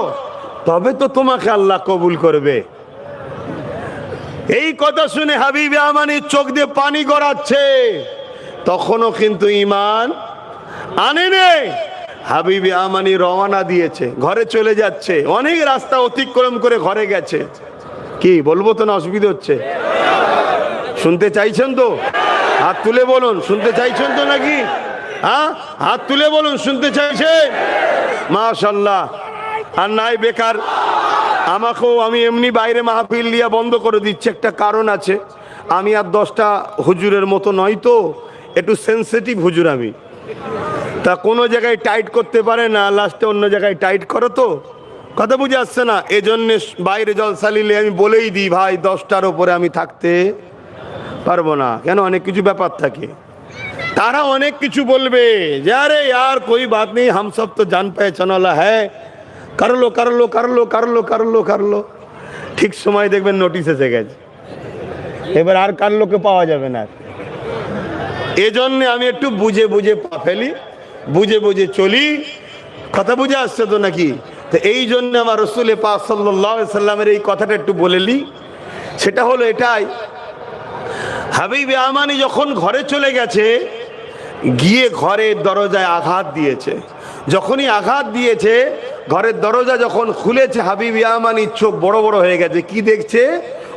তবে তো তোমাকে আল্লাহ কবুল করবে। এই কথা শুনে হাবিব ইয়ামানির চোখ দিয়ে পানি গড়াচ্ছে, তখনও কিন্তু ঈমান আনে নেই। হাবিব ইয়ামানি রওনা দিয়েছে, ঘরে চলে যাচ্ছে, অনেক রাস্তা অতিক্রম করে ঘরে গেছে। কি বলবো তো না, অসুবিধা হচ্ছে? শুনতে চাইছেন তো? হাত তুলে বলুন, শুনতে চাইছেন তো নাকি? হ্যাঁ, হাত তুলে বলুন, শুনতে চাইছে? মাশাআল্লাহ। আর নাই বেকার আমাকেও, আমি এমনি বাইরে মাহফিল লিয়া বন্ধ করে দিচ্ছি, একটা কারণ আছে। আমি আর 10টা হুজুরের মতো নয় তো, একটু সেন্সিটিভ হুজুর আমি। তা কোনো জায়গায় টাইট করতে পারে না, লাস্টে অন্য জায়গায় টাইট করো, তো কথা বুঝে আসছে না। এজন্য বাইরে জলসা নিলে আমি বলেই দিই, ভাই 10টার ওপরে আমি থাকতে পারবো না। কেন? অনেক কিছু ব্যাপার থাকে, তারা অনেক কিছু বলবে যে আরে यार कोई बात नहीं, हम सब तो जान पहचान वाला है, कर लो कर लो कर लो कर लो कर लो कर लो। ঠিক সময় দেখবেন নোটিশ এসে গেছে, এবার আর কার লোকে পাওয়া যাবে না। এজন্য আমি একটু বুঝে বুঝে পা ফেলি, বুঝে বুঝে চলি। কথা বুঝে আসছে তো নাকি? তো এই জন্য আমার রসুল পাক সাল্লাল্লাহু আলাইহি সাল্লামের এই কথাটা একটু বলেলি। সেটা হলো এটাই, হাবিব ইয়ামানি যখন ঘরে চলে গেছে, গিয়ে ঘরের দরজায় আঘাত দিয়েছে। যখনই আঘাত দিয়েছে, ঘরের দরজা যখন খুলেছে, হাবিব ইয়ামানির চোখ বড় বড় হয়ে গেছে। কি দেখছে?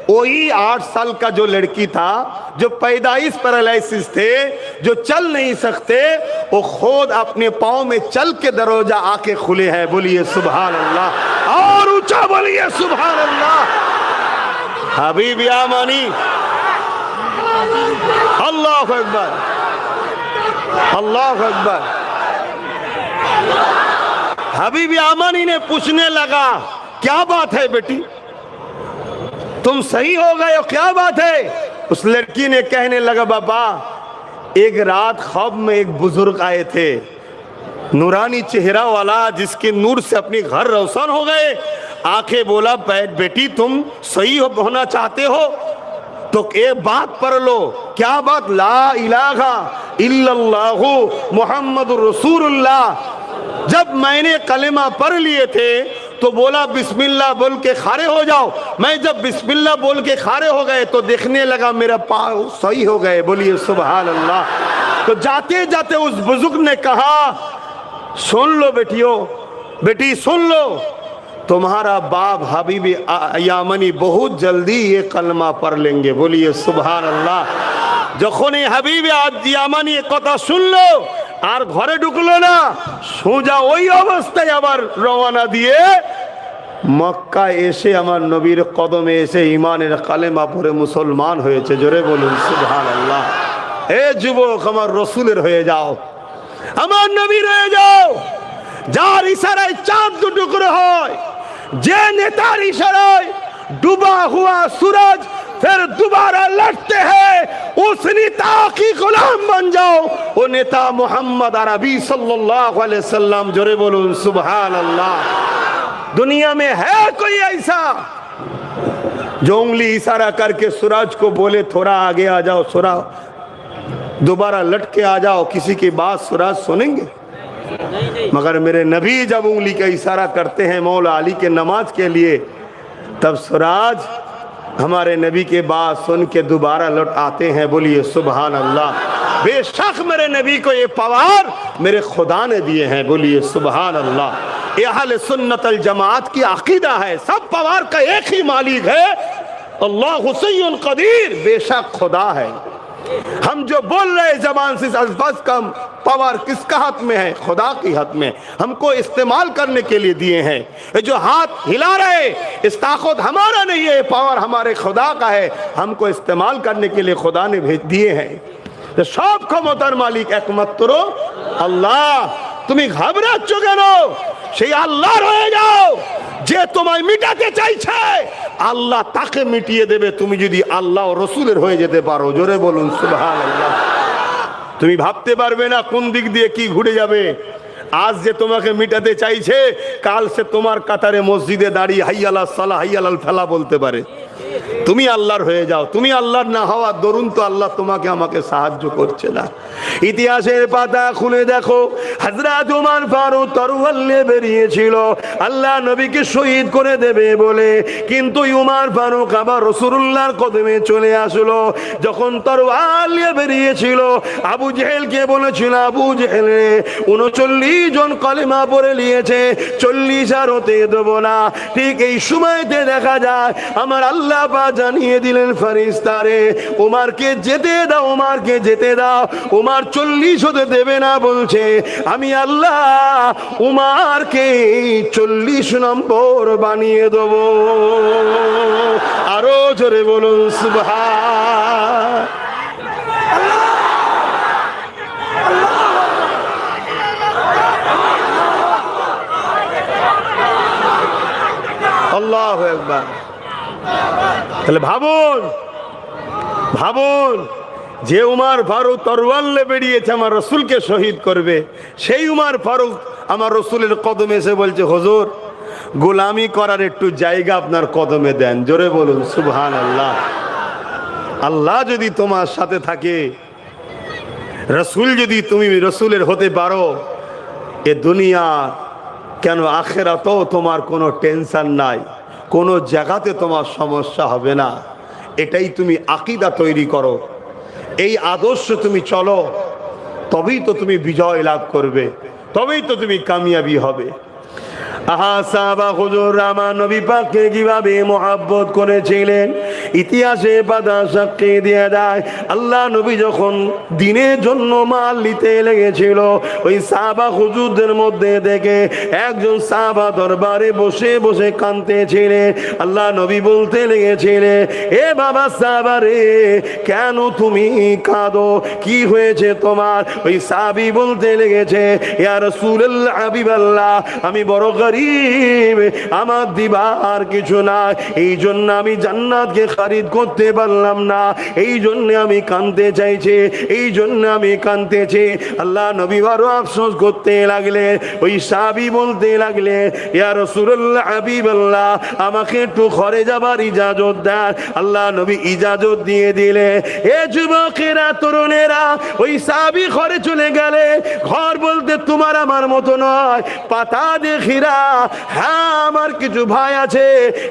वही 8 साल का जो लड़की था, जो पैदाइश पैरालिसिस थे, जो चल नहीं सकते, वो खुद अपने पाँव में चल के दरवाजा आके खुले हैं। बोलिए सुभान अल्लाह, और ऊंचा बोलिए सुभान अल्लाह। हबीब यामानी, अल्लाह अकबर, अल्लाह अकबर। हबीब यामानी ने पूछने लगा, क्या बात है बेटी, तुम सही हो गए हो, क्या बात है? उस लड़की ने कहने लगा, बाबा एक रात ख्वाब में एक बुजुर्ग आए थे, नूरानी चेहरा वाला, जिसके नूर से अपने घर रोशन हो गए। आंखें बोला, बेटी तुम सही होना चाहते हो तो एक बात पढ़ लो। क्या बात? ला इलाहा इल्लल्लाहु मुहम्मदुर रसूलुल्लाह। जब मैंने कलेमा पढ़ लिए थे तो बोला बिस्मिल्लाह बोल के खड़े हो जाओ। मैं जब बिस्मिल्लाह बोल के खड़े हो गए तो देखने लगा मेरा पाँव सही हो गए। बोलिए सुभान अल्लाह। तो जाते जाते उस बुजुर्ग ने कहा, सुन लो बेटियों, बेटी सुन लो, तुम्हारा बाप हबीब यामानी बहुत जल्दी ये कलमा पढ़ लेंगे। बोलिए सुभान अल्लाह। যখন এই হাবিব ইয়ামানি কথা শুনলো আর ঘরে ঢুকলো না, সোজা ওই অবস্থায় আবার রওনা দিয়ে মক্কায় এসে আমার নবীর কদমে এসে ইমানের কালেমা পড়ে মুসলমান হয়েছে। জোরে বলুন সুবহানাল্লাহ। হে যুবক, আমার রসুলের হয়ে যাও, আমার নবীর হয়ে যাও। যার ইশারায় চাঁদ দুটুকরো হয়, যে নেতার ইশারায় ডুবা হুয়া सूरज फिर दोबारा लड़ते हैं, उस नेता की गुलाम बन जाओ। वो नेता मोहम्मद अरबी सल्लल्लाहु अलैहि वसल्लम। जोरे बोलूं सुभान अल्लाह। दुनिया में है कोई ऐसा? जो उंगली इशारा करके सूरज को बोले थोड़ा आगे आ जाओ, थोड़ा दोबारा लट के आ जाओ, किसी की बात सूरज सुनेंगे? मगर मेरे नबी जब उंगली का इशारा करते हैं मौला अली के नमाज के लिए, तब सूरज हमारे नबी के बात सुन के दोबारा लौट आते हैं। बोलिए सुभान अल्लाह। बेशक मेरे नबी को ये पावर मेरे खुदा ने दिए हैं। बोलिए सुभान अल्लाह। ये अहले सुन्नत अल जमात की अकीदा है, सब पावर का एक ही मालिक है, अल्लाह हुसैन कदीर, बेशक खुदा है। हम जो बोल रहे जबान से अल्फाज का पावर किसका हाथ में है? खुदा के हाथ में। हमको इस्तेमाल करने के लिए दिए हैं। ये जो हाथ हिला रहे, इस ताकत हमारा नहीं है, पावर हमारे खुदा का है। हमको इस्तेमाल करने के लिए खुदा ने भेज दिए हैं। तो सब क्षमतार मालिक एकमात्र अल्लाह। তুমি ঘাবড়াচ্ছ কেন? সেই আল্লাহর হয়ে যাও। যে তোমায় মিটাতে চাইছে আল্লাহ তাকে মিটিয়ে দেবে, তুমি যদি আল্লাহ ও রসুলের হয়ে যেতে পারো। জোরে বলুন সুবহানাল্লাহ। তুমি ভাবতে পারবে না কোন দিক দিয়ে কি ঘুরে যাবে। আজ যে তোমাকে মিটাতে চাইছে, কাল সে তোমার কাতারে মসজিদে দাঁড়িয়ে হাইয়ালা সালাহ হাইয়ালাল ফালা বলতে পারে। তুমি আল্লাহর হয়ে যাও। তুমি আল্লাহর না হওয়া দরুন তো আল্লাহ তোমাকে আমাকে সাহায্য করছে না। ইতিহাসের পাতা খুলে দেখো, হযরত ওমর ফারুক তরোয়াল নিয়ে বেরিয়েছিল আল্লাহ নবীকে শহীদ করে দেবে বলে, কিন্তু ওমর ফারুক আবার রাসূলুল্লাহর কদমে চলে আসলো। যখন তরোয়াল নিয়ে বেরিয়েছিল, আবু জেহেলকে বলেছিল, আবু জেহেল 39 জন কলেমা পড়ে নিয়েছে, 40 আর হতে দেব না। ঠিক এই সময়তে দেখা যায় আমার আল্লাহ জানিয়ে দিলেন ফেরেশতারে, ওমরকে যেতে দাও, ওমরকে যেতে দাও। ওমর 40 হতে দেবে না বলছে, আমি আল্লাহ ওমরকে 40 নম্বর বানিয়ে দেব। আরো জোরে বলুন সুবহান আল্লাহু আকবার। তাহলে ভাবুন, ভাবুন, যে উমর ফারুক তরোয়াল নিয়ে বেরিয়েছে আমার রসুলকে শহীদ করবে, সেই উমর ফারুক আমার রসুলের কদমে এসে বলছে, হুজুর গোলামি করার একটু জায়গা আপনার কদমে দেন। জোরে বলুন সুবহানাল্লাহ। আল্লাহ যদি তোমার সাথে থাকে, রসুল যদি তুমি রসুলের হতে পারো, এ দুনিয়া কেন আখিরাতেও তোমার কোনো টেনশন নাই, কোনো জায়গাতে তোমার সমস্যা হবে না। এটাই তুমি আকীদা তৈরি করো, এই আদর্শ তুমি চলো, তবেই তো তুমি বিজয় লাভ করবে, তবেই তো তুমি কামিয়াবি হবে। আহা সাহাবা হুজুর আমার নবী পাককে কিভাবে মহব্বত করেছিলেন, ইতিহাসে পাতা সাক্ষী দিয়ে দেয়। আল্লাহ নবী যখন দিনের জন্য মাল নিতে লেগেছিল, ওই সাহাবা হুজুরদের মধ্যে থেকে একজন সাহাবা দরবারে বসে বসে কাঁদতেছিলেন। আল্লাহ নবী বলতে লেগেছিলেন, এ বাবা সাহাবা রে, কেন তুমি কাঁদো, কি হয়েছে তোমার? ওই সাহাবী বলতে লেগেছে, ইয়া রাসূলুল্লাহ হাবিবাল্লাহ, আমি বড় গরীব, আমার দিবার কিছু নাই, এই জন্য আমি জান্নাতকে খরিদ করতে পারলাম না, এই জন্য আমি কাঁদতে চাইছি, এই জন্য আমি কাঁদতেছি। আল্লাহ নবী বড় আফসোস করতে লাগলে। ওই সাহাবী বলতে লাগলে, ইয়া রাসূলুল্লাহ হাবিবাল্লাহ, আমাকে একটু ঘরে যাবার ইজাজত দেন। আল্লাহ নবী ইজাজত দিয়ে দিলে। এ যুবকেরা, তরুণেরা, ওই সাহাবী ঘরে চলে গেলে। ঘর বলতে তোমার আমার মতো নয়, পাতা দেখিরা। হ্যাঁ, আমার কিছু ভাই আছে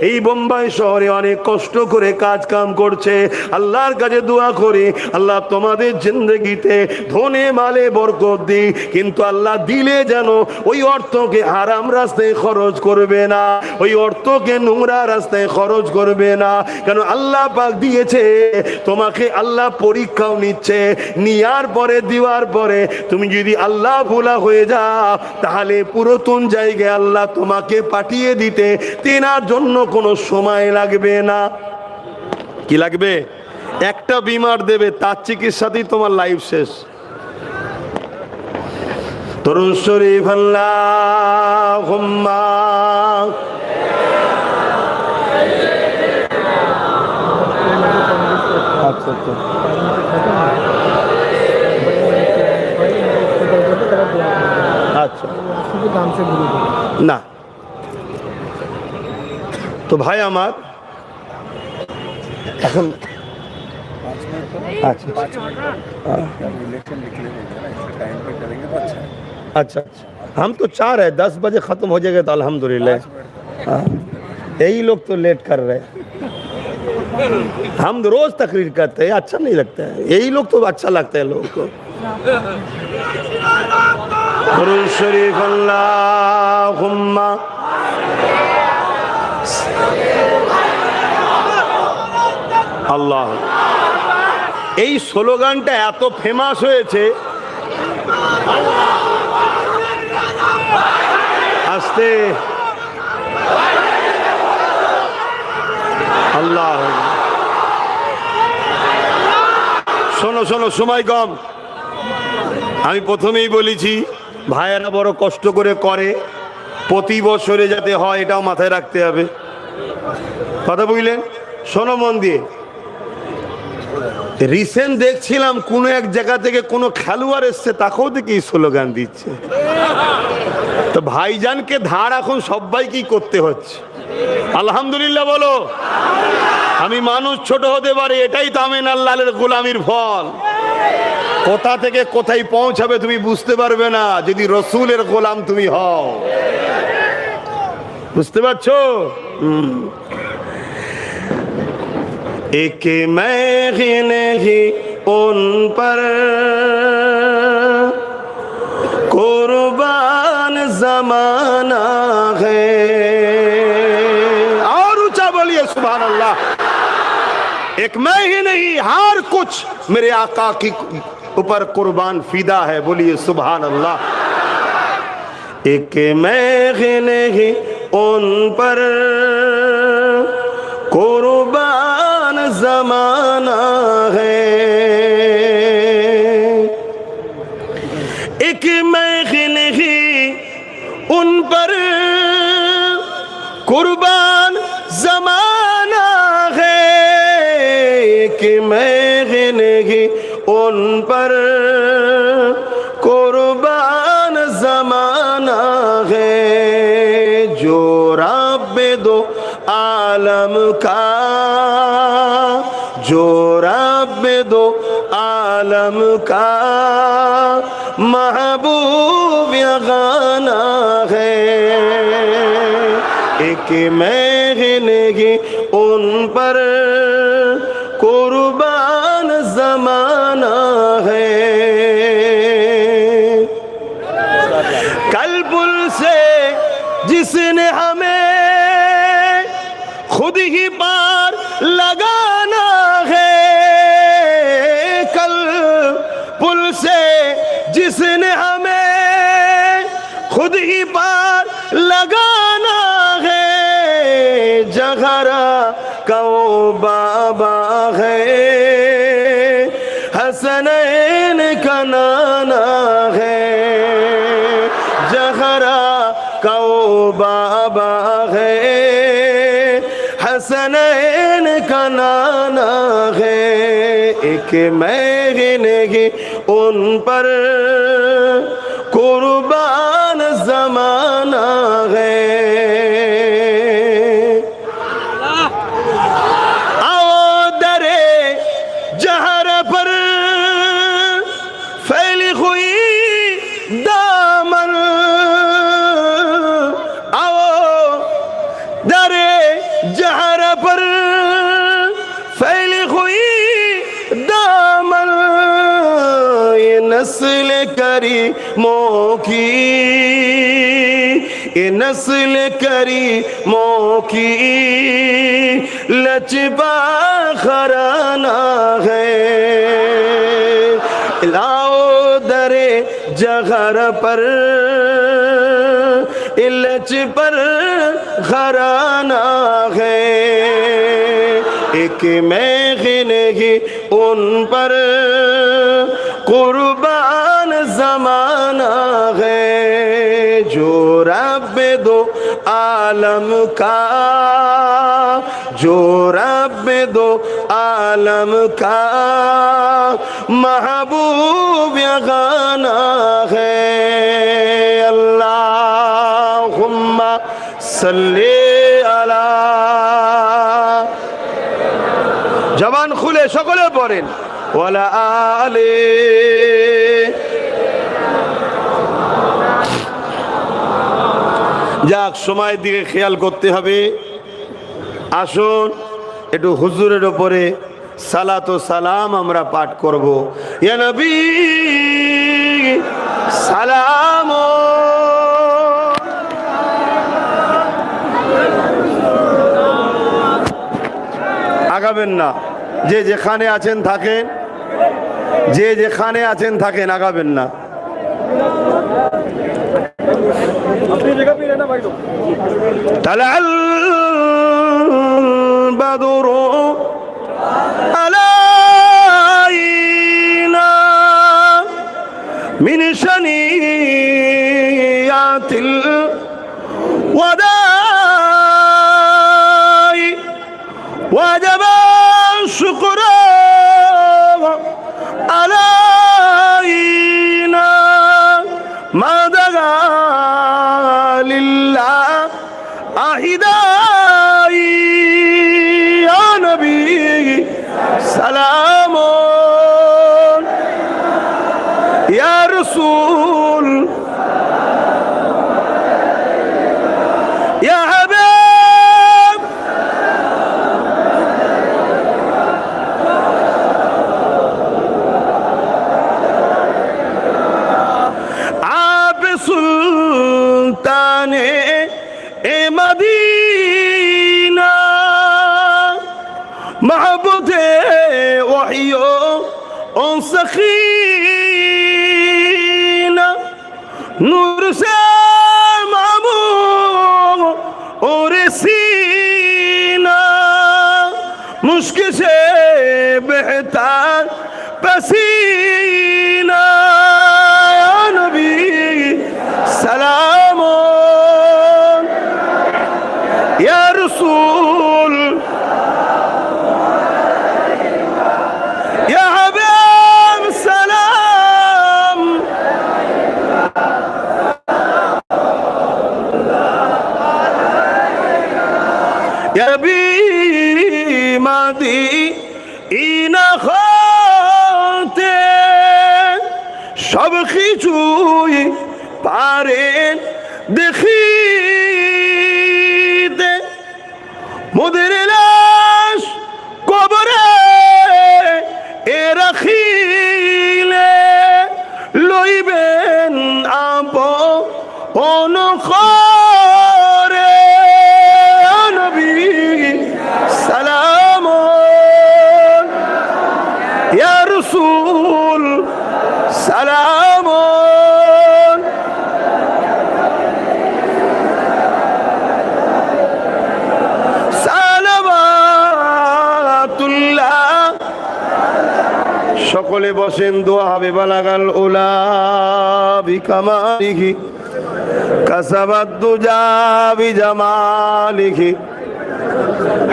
এই বোম্বাই শহরে অনেক কষ্ট করে কাজ কাম করছে। আল্লাহর কাছে দোয়া করি, আল্লাহ তোমাদের জিন্দগিতে ধনে মালে বরকত দি, কিন্তু আল্লাহ দিলে যেন ওই অর্থকে হারাম রাস্তায় খরচ করবে না, ওই অর্থকে নোংরা রাস্তায় খরচ করবে না। কেন আল্লাহ পাক দিয়েছে তোমাকে, আল্লাহ পরীক্ষাও নিচ্ছে। নেওয়ার পরে, দেওয়ার পরে তুমি যদি আল্লাহ ভোলা হয়ে যাও, তাহলে পুরাতন জায়গায় আল্লাহ তোমাকে পাঠিয়ে দিতে তেনার জন্য কোনো সময় লাগবে না। কি লাগবে? একটা বিমার দেবে, তার চিকিৎসাতেই তোমার লাইফ শেষ। দরুদ শরীফ আল্লাহুম্মা আচ্ছা আচ্ছা আচ্ছা না। তো ভাই আমার, এখন 5 मिनट तो अच्छा 5 मिनट जब इलेक्शन डिक्लेयर हो गया ना इसके टाइम पे करेंगे तो अच्छा है। अच्छा अच्छा, हम तो चाह रहे 10 बजे ख़त्म हो जाएगा तो अल्हम्दुलिल्लाह। 5 मिनट हाँ, यही लोग तो लेट कर रहे हैं। हम रोज तकरीर करते हैं, अच्छा नहीं लगता है, यही लोग तो अच्छा लगता है लोगों को। दुरूद शरीफ अल्लाहुम्मा আল্লাহ। এই স্লোগানটা এত ফেমাস হয়েছে, আস্তে আল্লাহ। শোনো শোনো, সময় কম। আমি প্রথমেই বলেছি ভাইয়েরা বড় কষ্ট করে করে, প্রতি বছরে যাতে হয় এটাও মাথায় রাখতে হবে। কথা বুঝলেন? শোনো মন দিয়ে। রিসেন্ট দেখছিলাম কোনো এক জায়গা থেকে কোনো খেলোয়াড় এসছে, তাকেও দেখি স্লোগান দিচ্ছে। তো ভাইজানকে ধার এখন সবাইকেই করতে হচ্ছে। আলহামদুলিল্লাহ বলো। আমি মানুষ ছোট হতে পারি, এটাই তো আমিন আল্লাহর গোলামির ফল। কোথা থেকে কোথায় পৌঁছাবে তুমি বুঝতে পারবে না যদি রসুলের গোলাম তুমি হও। বুঝতে পারছো? एक मैं नहीं उन पर कुर्बान जमाना है। और ऊंचा बोलिए सुभान अल्लाह। एक मैं ही नहीं, हर कुछ मेरे आका की ऊपर कुर्बान फिदा है। बोलिए सुभान अल्लाह। एक मैं ही नहीं उन पर कुर्बान जमाना है। एक मैं नहीं उन पर कुर्बान जमाना है। एक मैं नहीं उन पर कुर्बान जमाना है। जो रब दो आलम का, जो रब दो आलम का महबूब गाना है। एक मैं नहीं उन पर कुर्बान जमाना है। कल पुल से जिसने हमें खुद ही पार लगाना है। कल पुल से जिसने हमें खुद ही पार लगाना है। जगरा का वो बाबा है, हसनैन का नाना है। जगरा का वो बाबा है, हसनैन का नाना है। एक मैं नहीं उन पर कुर्बान जमाना है। आओ दरे जहर पर फैली हुई दामन, आओ दरे जहर पर फैली हुई दामन। ये नस्ल करीमों की, ये नस्ल करीमों की लचबा खराना है। लाओ दरे जहर पर इलच पर घराना है। एक मैं नहीं उन पर कुर्बान जमाना है। जो रब दो आलम का, जो रब दो आलम का महबूब गाना है। अल्लाहुम्मा सल्ली अला খুলে সকলে পড়েন ওয়ালা আলে। যাক, সময়ের দিকে খেয়াল করতে হবে। আসুন একটু হুজুরের ওপরে সালাত ও সালাম আমরা পাঠ করব। ইয়া নবী সালাম। আগাবেন না, যে যেখানে আছেন থাকেন, যে যেখানে আছেন থাকেন, আগাবেন না। তালাল বাদরু আলাইনা মিন শানিয়াতিল ওয়াদাই ওয়াজাবা শুকরা আলাইনা মা দাগা লিল্লাহ আহিদাই। ইয়া নবী সালাম, ইয়া রাসূল, ইয়া হাবিব। आप सुल्ताने ए मदीना महबूबे वहियो ओ सखीना नूर से मामू और सीना मुश्क से बहता पसीना। या नबी सलाम, या रसूल, या हबीब सलाम। या नबी मदीना খাতে সব কিছুই পারেন দেখিতে, মোদের লাশ কবরে এ রাখিলে লইবেন আপন করে। নবী সালাম, ইয়া রাসূল সালাম। সকলে বসেন, দোয়া হবে। বালাগাল উলা বিকামালিহি কাসাবাদ দুজা বিজামালিহি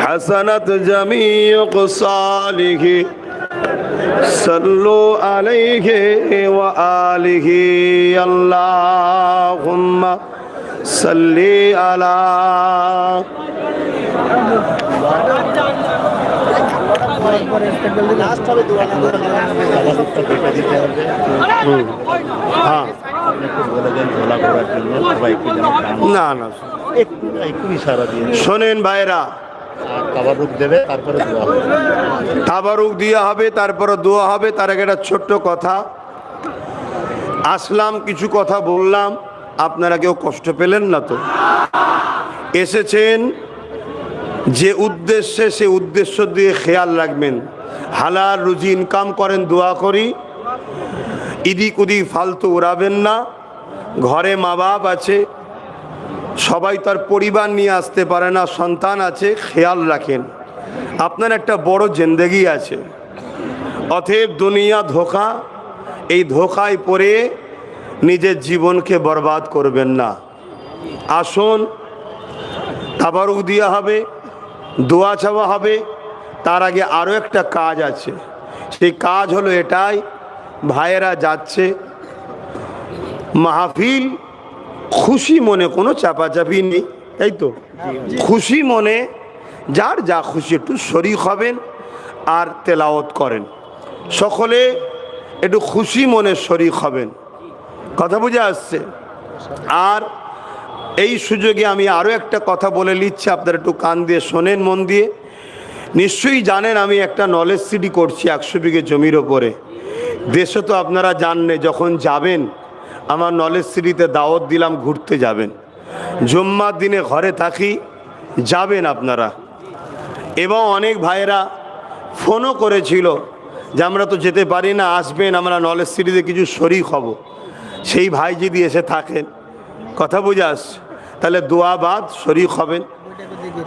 হাসানাত জামিউ কসালিহি সাল্লু আলাইহি ওয়া আলিহি আল্লাহুম্মা সাল্লি আলা। না না, শোনেন ভাইরা, তাবারুক দেবে, তারপরে তাবারুক দেওয়া হবে, তারপরে দোয়া হবে। তার আগে একটা ছোট্ট কথা। আসলাম, কিছু কথা বললাম, আপনারা কেউ কষ্ট পেলেন না তো? এসেছেন যে উদ্দেশ্যে, সে উদ্দেশ্য দিয়ে খেয়াল রাখবেন। হালাল রুজি ইনকাম করেন, দোয়া করি। ইদিক উদিক ফালতু উড়াবেন না। ঘরে মা বাপ আছে, সবাই তার পরিবার নিয়ে আসতে পারে না, সন্তান আছে, খেয়াল রাখেন। আপনার একটা বড় জিন্দেগি আছে। অতএব দুনিয়া ধোঁকা, এই ধোঁকায় পড়ে নিজের জীবনকে বরবাদ করবেন না। আসুন, তাবারুক দেওয়া হবে, দোয়া চাওয়া হবে। তার আগে আরও একটা কাজ আছে। সেই কাজ হলো এটাই, ভাইয়েরা যাচ্ছে মাহফিল, খুশি মনে, কোনো চাপাচাপি নেই, তাই তো? খুশি মনে যার যা খুশি একটু শরীক হবেন। আর তেলাওয়াত করেন। সকলে একটু খুশি মনে শরীক হবেন। কথা বুঝে আসছে? আর এই সুযোগে আমি আরও একটা কথা বলে নিচ্ছি, আপনারা একটু কান দিয়ে শোনেন, মন দিয়ে। নিশ্চয়ই জানেন আমি একটা নলেজ সিটি করছি 100 বিঘে জমির ওপরে। দেশে তো আপনারা জানেন, যখন যাবেন আমার নলেজ সিটিতে দাওয়াত দিলাম, ঘুরতে যাবেন। জুম্মার দিনে ঘরে থাকি, যাবেন আপনারা। এবং অনেক ভাইয়েরা ফোনও করেছিল যে আমরা তো যেতে পারি না, আসবেন, আমরা নলেজ সিটিতে কিছু শরীক হব। সেই ভাই যদি এসে থাকেন, কথা বুঝে আসছে, তাহলে দোয়াবাদ শরীক হবেন।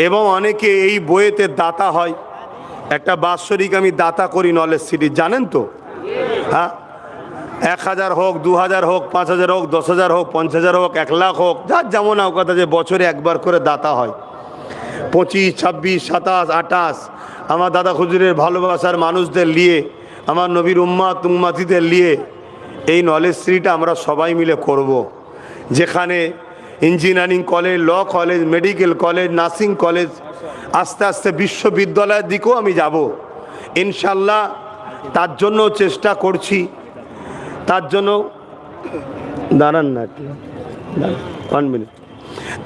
এবং অনেকে এই বইয়েতে দাতা হয়, একটা বাৎসরিক আমি দাতা করি নলেজ সিটি, জানেন তো? হ্যাঁ, 1000 হোক, 2000 হোক, 5000 হোক, 10,000 হোক, 50,000 হোক, 1 লাখ হোক, যার যেমন কথা, যে বছরে একবার করে দাতা হয়। 25, 26, 27, 28 আমার দাদা হুজুরের ভালোবাসার মানুষদের নিয়ে, আমার নবীর উম্মাতিদের নিয়ে এই নলেজ সিটিটা আমরা সবাই মিলে করব। যেখানে engineering college, law college, medical college, nursing college, আস্তে আস্তে বিশ্ববিদ্যালয়ের দিকেও আমি যাব ইনশাল্লাহ। তার জন্য চেষ্টা করছি, তার জন্য দাঁড়ান না, 1 মিনিট,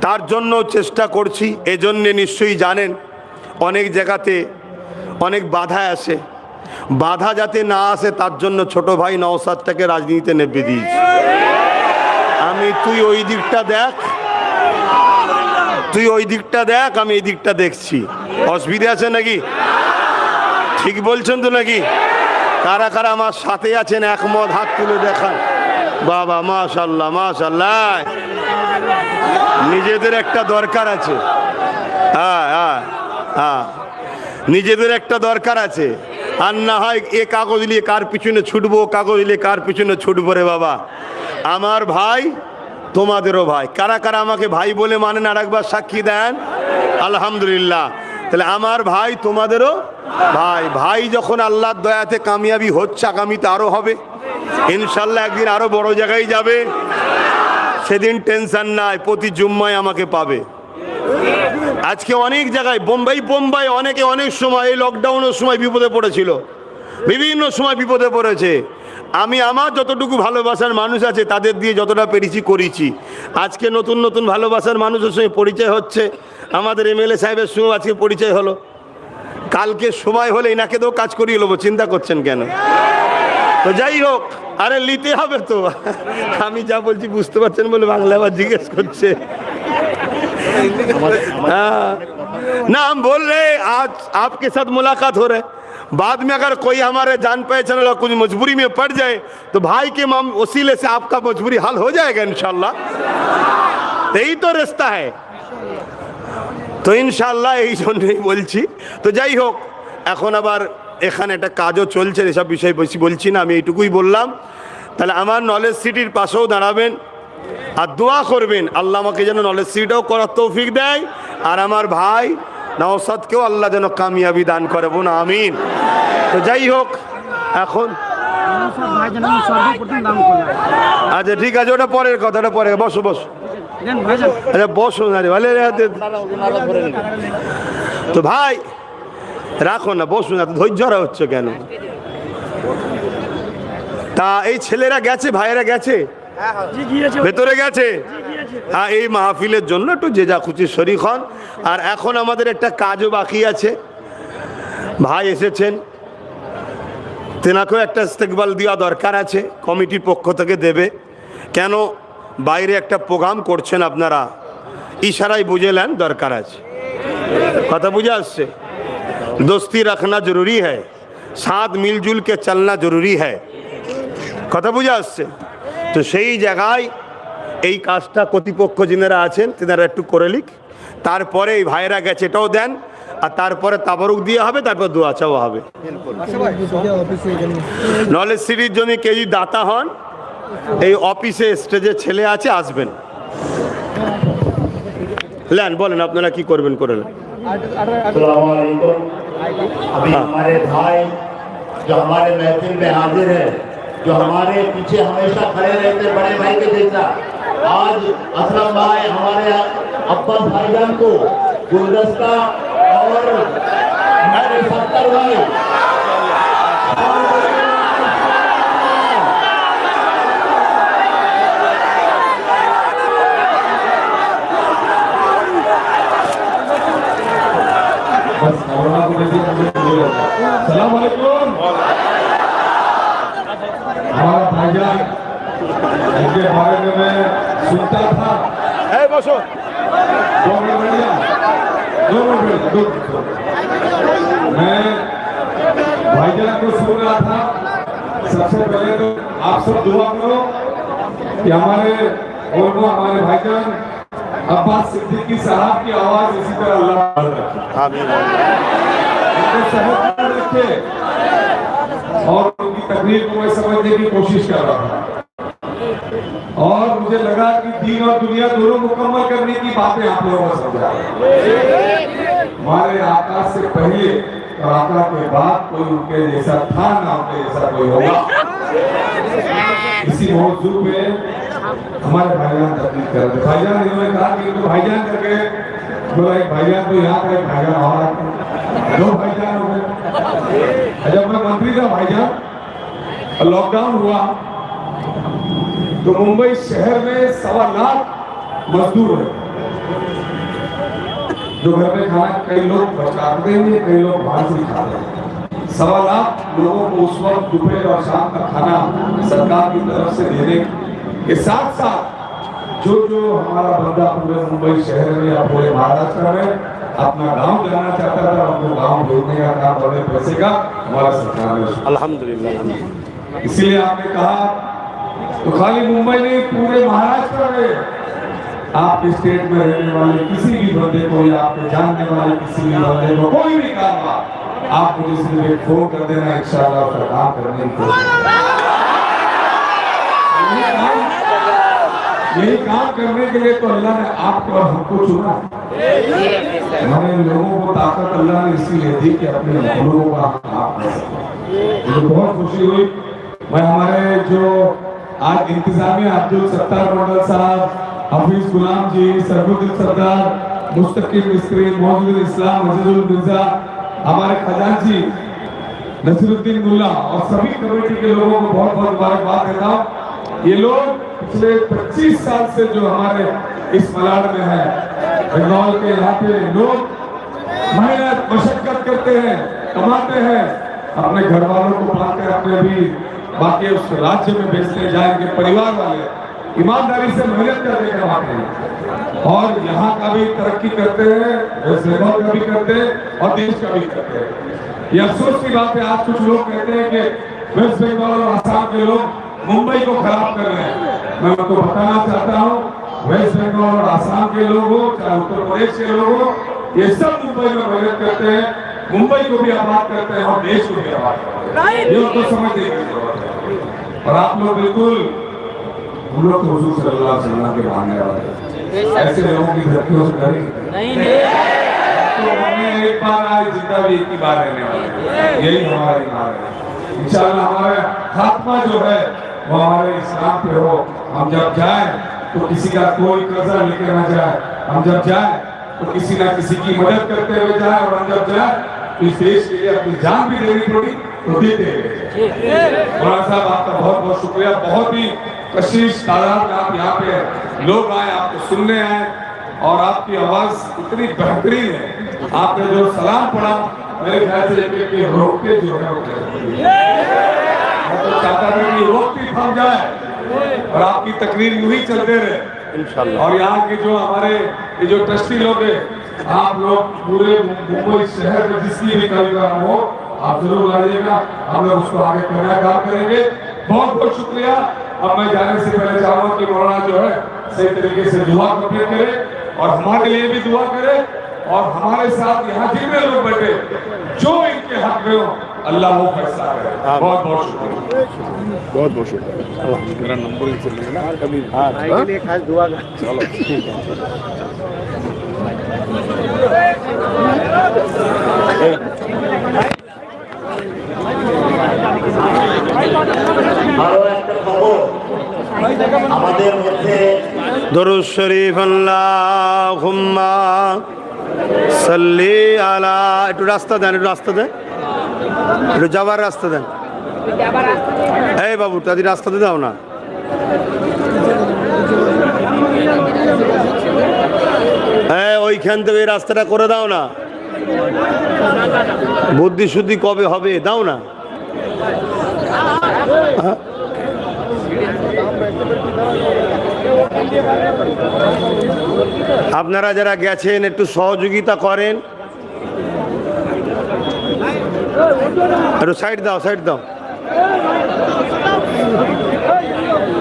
তার জন্য চেষ্টা করছি। এজন্যে নিশ্চয়ই জানেন অনেক জায়গাতে অনেক বাধা আসে, বাধা যাতে না আসে তার জন্য ছোট ভাই নওশাদটাকে রাজনীতিতে নেবে দিয়েছি আমি। তুই ওই দিকটা দেখ, তুই ওই দিকটা দেখ, আমি এই দিকটা দেখছি। অসুবিধা আছে নাকি? ঠিক বলছেন তো নাকি? কারা কারা আমার সাথে আছেন একমত হাত তুলে দেখান। বাবা মাশাআল্লাহ মাশাআল্লাহ, নিজেদের একটা দরকার আছে। হ্যাঁ হ্যাঁ হ্যাঁ, নিজেদের একটা দরকার আছে। আর না হয় এ কাগজ নিয়ে কার পিছনে ছুটবো, কাগজ নিয়ে কার পিছনে ছুটবো রে বাবা। আমার ভাই তোমাদেরও ভাই। কারা কারা আমাকে ভাই বলে মানেন আর একবার সাক্ষী দেন? আলহামদুলিল্লাহ। তাহলে আমার ভাই তোমাদেরও ভাই। ভাই যখন আল্লাহর দয়াতে কামিয়াবি হচ্ছে, আগামীতে আরও হবে ইনশাল্লাহ। একদিন আরও বড় জায়গায় যাবে, সেদিন টেনশন নাই, প্রতি জুম্মায় আমাকে পাবে। আজকে অনেক জায়গায়, বোম্বাই অনেকে অনেক সময় এই লকডাউনের সময় বিপদে পড়েছিল, বিভিন্ন সময় বিপদে পড়েছে। আমি আমার যতটুকু ভালোবাসার মানুষ আছে তাদের দিয়ে যতটা পেরেছি করেছি। আজকে নতুন নতুন ভালোবাসার মানুষের সঙ্গে পরিচয় হচ্ছে। আমাদের এমএলএ সাহেবের সঙ্গে আজকে পরিচয় হলো। কালকে সময় হলে এনাকে তো কাজ করিয়ে নেবো, চিন্তা করছেন কেন? তো যাই হোক, আরে নিতে হবে তো। আমি যা বলছি বুঝতে পারছেন বলে বাংলা আবার জিজ্ঞেস করছে। ना हम बोल रहे आज आपके साथ मुलाकात हो रहा है, बाद में अगर कोई हमारे जान पहचान वाला कुछ मजबूरी में पड़ जाए तो भाई के वसीले से आपका मजबूरी हल हो जाएगा इंशाल्लाह। यही तो रास्ता है। তো ইনশাআল্লাহ এই জন্যই বলছি। তো যাই হোক, এখন আবার এখানে একটা কাজও চলছে, এসব বিষয় বেশি বলছি না, আমি এইটুকুই বললাম। তাহলে আমার নলেজ সিটির পাশেও দাঁড়াবেন আর দোয়া করবেন আল্লাহ আমাকে যেন নলেজ সিটিটাও করার তৌফিক দেয়, আর আমার ভাই নওশাদকেও আল্লাহ যেন কামিয়াবি দান করে, বোন আমিন। তো যাই হোক, এখন আচ্ছা ঠিক আছে, ওটা পরের কথা, ওটা পরে। বসো বসো, আচ্ছা বসো না রে ভালো। তো ভাই রাখো না, বসো না, ধৈর্য হারা হচ্ছে কেন? তা এই ছেলেরা গেছে, ভাইয়েরা গেছে, ভেতরে গেছে। হ্যাঁ, এই মাহফিলের জন্য একটু যে যা খুশি শরীক হন। আর এখন আমাদের একটা কাজও বাকি আছে। ভাই এসেছেন, তেনাকেও একটা ইস্তেকবাল দেওয়া দরকার আছে, কমিটির পক্ষ থেকে দেবে। কেন বাইরে একটা প্রোগ্রাম করছেন আপনারা, ইশারায় বুঝে নেন, দরকার আছে। কথা বুঝে আসছে? दोस्ती रखना जरूरी है, साथ मिलजुल के चलना जरूरी है। কথা বুঝে আসছে? তো সেই জায়গায় এই কাজটা কর্তৃপক্ষ যিনারা আছেন তেনারা একটু করে লিখ, তারপরে এই ভাইয়েরা গেছে এটাও দেন, আর তারপরে তাবারুক দিয়ে হবে, তারপর দোয়া চাওয়া হবে। নলেজ সিটির জন্য কেউ যদি দাতা হন, এই অফিসে স্টেজে ছেলে আছে, আসবেন। লেন, বলেন আপনারা কি করবেন, করে নেন। अभी हमारे भाई जो हमारे महफिल में हाजिर है, जो हमारे पीछे हमेशा खड़े रहते बड़े भाई के जैसा, आज असलम भाई हमारे अब्बास भाईजान को गुलदस्ता और मेरे सत्तर भाई सलाम वालेकुम। हमारा भाईजान इनके बारे में मैं सुनता था। বসো। 2 मिनट बढ़िया, 2 मिनट मैं भाईजान को सुन रहा था। सबसे पहले तो आप सब दुआ करो कि हमारे भाईजान अब्बास सिद्दीकी साहब की आवाज इसी तरह अल्लाह रखे और उनकी तकरीर को मैं समझने की कोशिश कर रहा था और मुझे लगा कि दीन और दुनिया दोनों मुकम्मल करने की बातें आप लोगों को समझा। हमारे आका से पहले और आका के बाद कोई उनके जैसा था ना उनके जैसा कोई होगा। इसी मौजू पे हमारे भाईजान तकलीफ कर रहे। भाईजान इन्होंने कहा कि इनको भाईजान करके बोला, एक भाईजान तो यहाँ का एक भाईजान और 2 भाईजान हो गए। जब मैं मंत्री था भाईजान, लॉकडाउन हुआ तो मुंबई शहर में 1.25 लाख मजदूर है जो घर में खाना, कई लोग बचाते हैं, कई लोग बाहर से खाते हैं। 1.25 लाख लोगों को उस वक्त दोपहर और शाम का खाना सरकार की तरफ से देने के साथ साथ जो हमारा बंदा पूरे मुंबई शहर में या पूरे महाराष्ट्र में अपना गांव जाना चाहता था, उनको गांव भेजने का काम बड़े पैसे का हमारा सरकार ने अल्हम्दुलिल्लाह। इसीलिए आपने कहा तो खाली मुंबई नहीं, पूरे महाराष्ट्र में आपके स्टेट में रहने वाले किसी भी बंदे को या आपके जानने वाले किसी भी बंदे को कोई भी काम आप मुझे सिर्फ एक फोन कर देना, इंशाअल्लाह उसका काम करने की कोशिश। यही काम करने के लिए तो अल्लाह ने आपको और हमको चुना। हमारे लोगों को ताकत अल्लाह ने इसीलिए दी कि अपने लोगों का काम कर सके। मुझे बहुत खुशी हुई। मैं हमारे जो आज इंतजामिया अब्दुल सत्तार मंडल साहब, हफीज गुलाम जी, सरफुद्दीन सरदार, मुस्तकीम मिस्त्री, मौजूद इस्लाम, अजीजुल मिर्जा, हमारे खजांची नसीरुद्दीन मुल्ला और सभी कमेटी के लोगों को बहुत बहुत मुबारकबाद देता हूँ। ये लोग पिछले 25 साल से जो हमारे इस मलाड में है, बंगाल के यहाँ पे लोग मेहनत मशक्कत करते हैं, कमाते हैं, अपने घर वालों को पालकर अपने भी बाकी उस राज्य में बेचते जाएंगे। परिवार वाले ईमानदारी से मेहनत करके कमाते हैं और यहाँ का भी तरक्की करते हैं, वेस्ट बंगाल का भी करते हैं और देश का भी करते हैं। ये अफसोस की बात है, आज कुछ लोग कहते हैं कि वेस्ट बंगाल और आसाम के लोग मुंबई को खराब कर रहे हैं। मैं उनको बताना चाहता हूँ, वेस्ट बंगाल और आसाम के लोग हो, चाहे उत्तर प्रदेश के लोग हो, ये सब मुंबई में मेहनत करते हैं, मुंबई को भी आबाद करते हैं और देश को भी आबाद करते हैं। ये उनको समझने की जरूरत है। और आप लोग बिल्कुल, हम लोग तो हुजूर सल्लल्लाहु अलैहि वसल्लम के मानने वाले हैं, ऐसे लोगों की धरतियों से डरेंगे तो हमें एक बार आज जिंदा भी एक ही बार रहने वाले हैं। यही हमारी ईमान है। इंशाअल्लाह हमारा खात्मा जो है वो हमारे इस्लाम पे हो। हम जब जाए तो किसी का कोई कर्जा लेकर ना जाए, हम जब जाए तो किसी ना किसी की मदद करते हुए जाए, और हम जब जाए तो इस देश के लिए अपनी जान भी देनी पड़ी तो देते हुए। मौलाना साहब आपका बहुत बहुत शुक्रिया। बहुत ही कशिश तादाद में आप यहाँ पे लोग आए, आपको सुनने आए और आपकी आवाज इतनी बेहतरीन है। आपने जो सलाम पढ़ा मेरे ख्याल से रोकते जो है मैं तो चाहता था कि वक्त ही थम जाए और आपकी तकरीर यूं ही चलते रहे इंशाअल्लाह। और यहाँ के जो हमारे ये जो ट्रस्टी लोग हैं, आप लोग पूरे मुंबई शहर में जिसकी भी कार्यक्रम हो आप जरूर लाइएगा, हम लोग उसको आगे करने का काम करेंगे। बहुत बहुत शुक्रिया। अब मैं जाने से पहले चाहूँगा कि मौलाना जो है सही तरीके से दुआ कबूल करे और हमारे लिए भी दुआ करे और हमारे साथ यहाँ जितने लोग बैठे जो इनके हक में हो अल्लाह वो फैसला करे। बहुत बहुत शुक्रिया। बहुत बहुत शुक्रिया। मेरा नंबर ही चलेगा ना कभी। खास दुआ चलो আরো একটা খবর আমাদের মধ্যে দরুদ শরীফ আল্লাহুম্মা সাল্লি আলা, একটু রাস্তা দেন, একটু রাস্তা দেন, একটু যাবার রাস্তা দেন। এই বাবু তাদের রাস্তাতে দাও না। হ্যাঁ ওইখান থেকে এই রাস্তাটা করে দাও না, বুদ্ধি শুদ্ধি কবে হবে, দাও না। আপনারা যারা গেছেন একটু সহযোগিতা করেন, একটু সাইড দাও, সাইড দাও।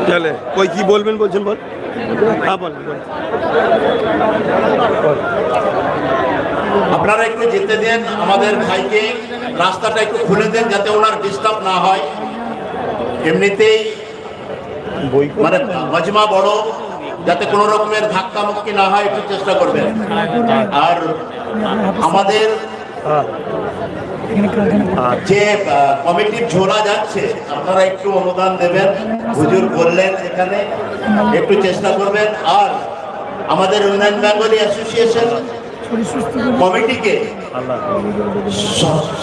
চলে কই কি বলবেন বলছেন, বল। হ্যাঁ বল। আপনারা একটু যেতে দেন আমাদের ভাইকে, রাস্তাটা একটু খুলে দেন যাতে ওনার ডিস্টার্ব না হয়। এমনিতেই মানে মজমা বড়, যাতে কোনো রকমের ধাক্কা মুক্কি না হয় একটু চেষ্টা করবেন। আর আমাদের যে কমিটির ঝোলা যাচ্ছে আপনারা একটু অনুদান দেবেন, হুজুর বললেন এখানে একটু চেষ্টা করবেন। আর আমাদের উন্নয়ন বেঙ্গলি অ্যাসোসিয়েশন কমিটিকে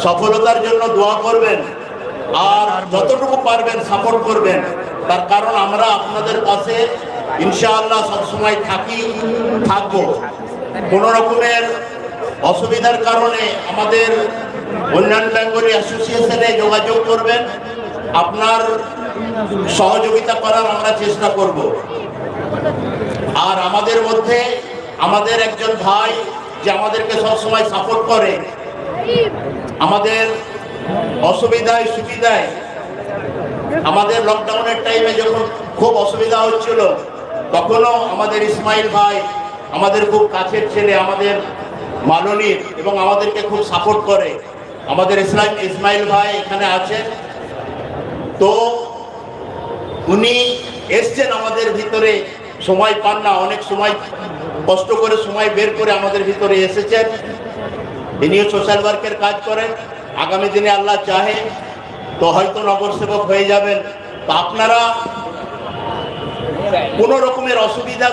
সফলতার জন্য দোয়া করবেন আর যতটুকু পারবেন সাপোর্ট করবেন, তার কারণ আমরা আপনাদের পাশে ইনশাআল্লাহ সবসময় থাকবো। কোনো রকমের অসুবিধার কারণে আমাদের উন্নয়ন বেঙ্গলি অ্যাসোসিয়েশনে যোগাযোগ করবেন, আপনার সহযোগিতা করার আমরা চেষ্টা করব। আর আমাদের মধ্যে আমাদের একজন ভাই যে আমাদেরকে সবসময় সাপোর্ট করে, আমাদের অসুবিধায় সুবিধায়, আমাদের লকডাউনের টাইমে যখন খুব অসুবিধা হচ্ছিল তখনও আমাদের ইসমাইল ভাই আমাদের খুব কাছের ছেলে, আমাদের মাননীয় এবং আমাদেরকে খুব সাপোর্ট করে। আমাদের ইসমাইল ভাই এখানে আছেন, তো উনি এসছেন আমাদের ভিতরে, সময় পান না, অনেক সময় কষ্ট করে সময় বের করে আমাদের ভিতরে এসেছেন। ইনিও সোশ্যাল ওয়ার্কের কাজ করেন, আগামী দিনে আল্লাহ চাহে তো হয়তো নগর সেবক হয়ে যাবেন। তো আপনারা কোন রকমের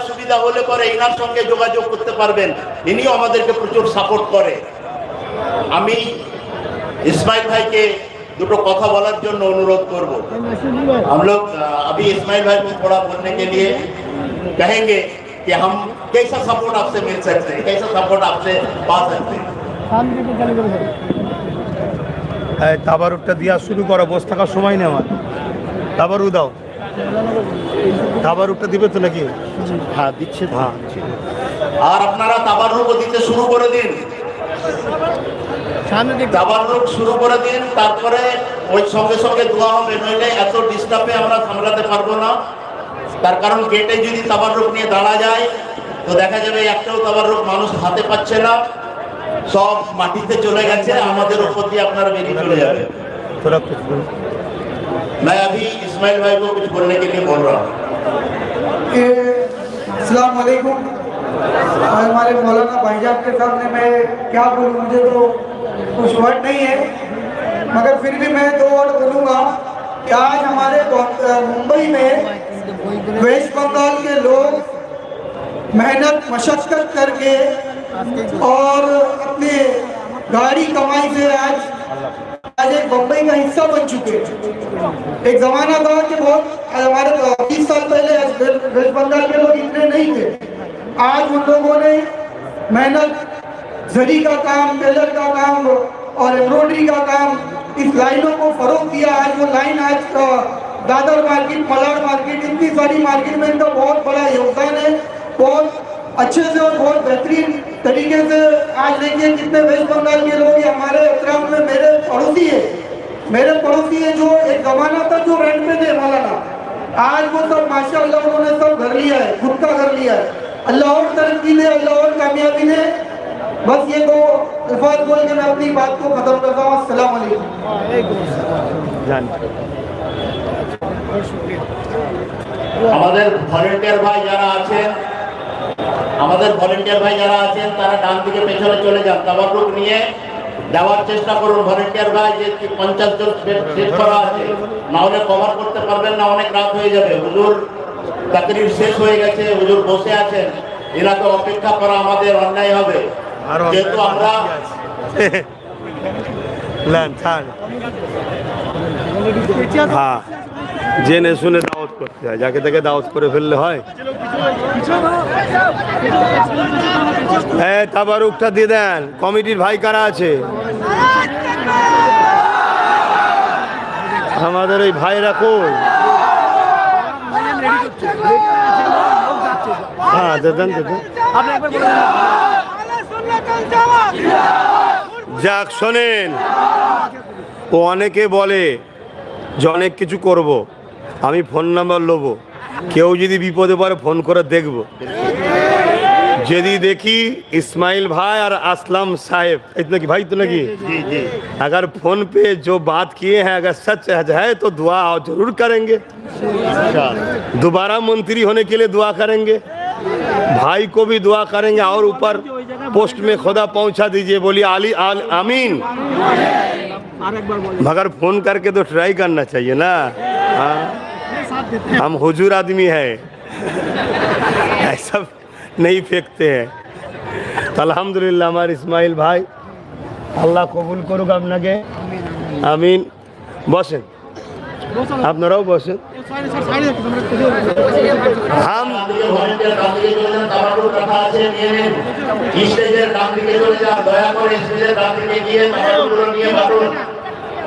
সুবিধা হলে পরে ইনার সঙ্গে যোগাযোগ করতে পারবেন, ইনিও আমাদেরকে প্রচুর সাপোর্ট করে। আমি इस्माइल भाई के दुटो कथा बोलार जन्य अनुरोध करब। हम लोग अभी इस्माइल भाई को थोड़ा बोलने के लिए कहेंगे कि हम कैसा सपोर्ट आपसे मिल सकते हैं, कैसा सपोर्ट आपसे पा सकते हैं। তাবারুকটা দিয়া শুরু করো, বসে থাকার সময় নেই আমার। তাবারু দাও, তাবারুকটা দিবে তো নাকি? হ্যাঁ দিচ্ছে। হ্যাঁ আর আপনারা তাবারুক দিতে শুরু করে দিন, তাবারুক শুরু করে দিন, তারপরে ওই সঙ্গে সঙ্গে দোয়া হবে, নইলে এত ডিস্টার্বে আমরা সামলাতে পারবো না। তার কারণ গেটে যদি তাবারুক নিয়ে দাঁড়া যায় তো দেখা যাবে একটাও তাবারুক মানুষ হাতে পাচ্ছে না, सब माटीते चले गए, हमारे ऊपर দিয়ে আপনারা বেরিয়ে চলে যাবে। मैं अभी इस्माइल भाई को कुछ बोलने के लिए बोल रहा हूँ। अस्सलाम वालेकुम। हमारे मौलाना भाईजान के सामने मैं क्या बोलूँ, मुझे तो कुछ वर्ड नहीं है, मगर फिर भी मैं दो वर्ड बोलूँगा कि आज हमारे मुंबई में वेस्ट बंगाल के लोग मेहनत मशक्कत करके और अपने गाड़ी कमाई से आज एक बम्बई का हिस्सा बन चुके हैं। एक जमाना था कि बहुत हमारे 20 साल पहले वेस्ट बंगाल के लोग इतने नहीं थे। आज उन लोगों ने मेहनत, जरी का काम, टेलर का काम और एम्ब्रॉयडरी का काम, इस लाइनों को फरोग दिया। आज वो लाइन आज दादर मार्केट, मलाड मार्केट, इतनी सारी मार्केट में इनका बहुत बड़ा योगदान है। बहुत अच्छे से और बहुत बेहतरीन तरीके से आज देखिए कितने वेस्ट बंगाल के लोग हमारे उत्तराखंड में मेरे पड़ोसी है जो एक जमाना था जो रेंट पे थे मौलाना, आज वो सब माशाअल्लाह उन्होंने सब घर लिया है, खुद का घर लिया है। अल्लाह और तरक्की दे, अल्लाह और कामयाबी दे। बस ये दो अल्फाज बोल के मैं अपनी बात को खत्म करता हूँ। अस्सलाम वालेकुम। আমাদের ভলেন্টিয়ার ভাই যারা আছেন, তারা ডান দিকে পেছনে চলে যান, তাবারুক নিয়ে যাওয়ার চেষ্টা করুন। ভলেন্টিয়ার ভাই যে 50 জন সেট করা আছে, না হলে কভার করতে পারবেন না, অনেক রাত হয়ে যাবে। হুজুর তাকরীর শেষ হয়ে গেছে, হুজুর বসে আছেন, এনাকে অপেক্ষা করা আমাদের অন্যায় হবে। যেহেতু আমরা হ্যাঁ, জেনে শুনে দাওয়াত করতে হয়, যাকে তাকে দাওয়াত করে ফেললে হয়। তাবারুকটা দিয়ে দেন। কমিটির ভাই কারা আছে? আমাদের এই ভাইরা কই? হ্যাঁ দেন। যাক শোনেন, ও অনেকে বলে যে অনেক কিছু করব, আমি ফোন নাম্বার নেবো, কেউ যদি বিপদে পড়ে ফোন করে দেখব, যদি দেখি इस्माइल भाई और असलम साहेब इतना कि भाई तो लगी अगर फोन पे जो बात किए हैं अगर सच है तो दुआ जरूर करेंगे, दोबारा मंत्री होने के लिए दुआ करेंगे, भाई को भी दुआ करेंगे और ऊपर पोस्ट में खुदा पहुंचा दीजिए, बोलिए आली आमीन। मगर फोन करके तो ट्राई करना चाहिए ना। हाँ, हम हुजूर आदमी है, ऐसा नहीं फेंकते हैं। तो अल्हम्दुलिल्लाह हमारे इस्माइल भाई, अल्लाह कबूल करूक आपनाके, आमीन। बसें, আপনারাও বসেন। हम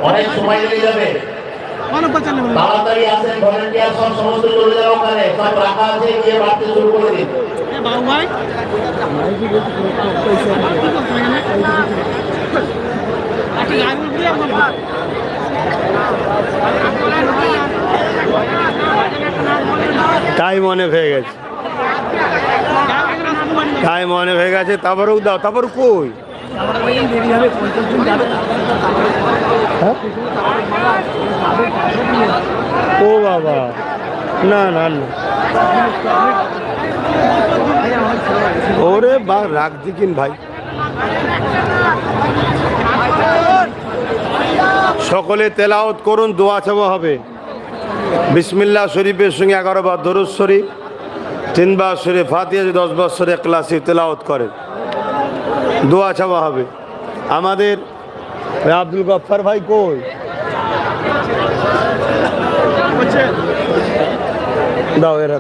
অনেক সময় লেগে যাবে, তাড়াতাড়ি আসেন, ভলেন্টিয়ার সব সমস্ত চলে যাওয়া ওখানে সব রাখা আছে, গিয়ে বাড়তে শুরু করে দিন। টাইম অনেক হয়ে গেছে, টাইম অনেক হয়ে গেছে। তারপরেও দাও, তারপর কই ও বাবা, না না না, ওরে বা রাখ দিকিন ভাই। সকলে তেলাওয়াত করুন, দোয়া চাওয়া হবে। বিসমিল্লাহ শরীফের সঙ্গে 11 বার দরুদ শরীফ, 3 বার সূরা ফাতিহা, 10 বার সূরা ইখলাস তেলাওয়াত করেন, দোয়া চাওয়া হবে। আমাদের আব্দুল গফফার ভাই কই? দাও এরা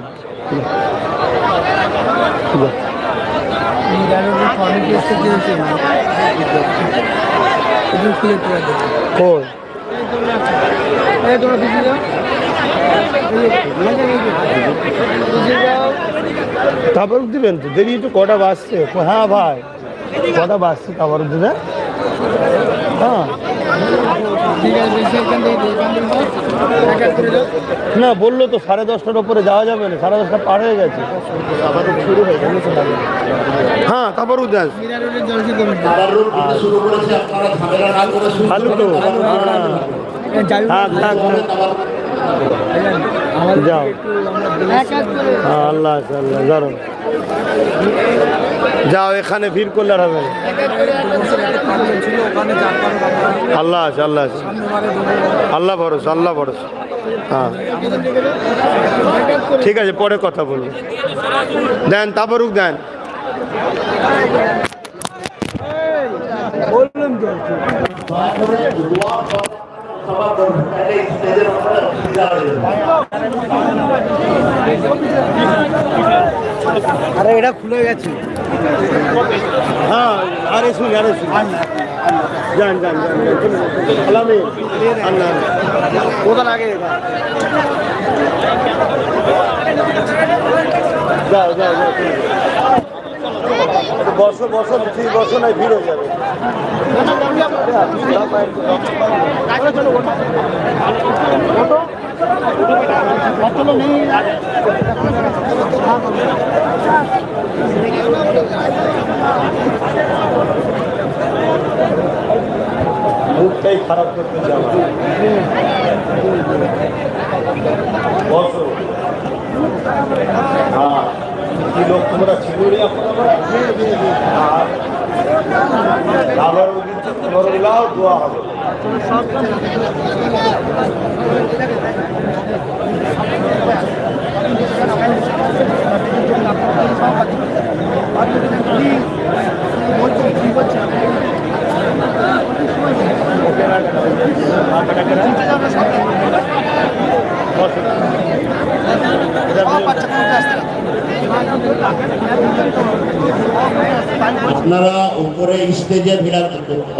কই? তারপর দিবেন তো, দেরি একটু কটা বাজছে। হ্যাঁ ভাই, কটা বাজছে তারপর দিবেন। হ্যাঁ না, বললো তো 10:30টার উপরে যাওয়া যাবে না, 10:30 পার হয়ে গেছে, শুরু হয়ে গেছে। হ্যাঁ তারপরও দেন ভালো তো। হ্যাঁ যাও, হ্যাঁ আল্লাহ আল্লাহ জানো, যাও, এখানে ভিড় করলে আর হবে না। আল্লাহ আছে, আল্লাহ আছে, আল্লাহ ভরসা, আল্লাহ ভরসা। হ্যাঁ ঠিক আছে, পরে কথা বলবো। দেন তারপরও দেন। আরে এটা খুলে গেছে। হ্যাঁ আরে শুন, আরে শুন, যান যান যান, আল্লাহ কোথা লাগে? যাও যাও যাও, বসো বসো, ঠিক বসো, নাই ভিড় হয়ে যাবে। মুখটাই খারাপ করতে চাও, বসো। হ্যাঁ কি লোক তোমরা ছিল, আবার দোয়া হবে। সব আপনারা উপরে স্টেজে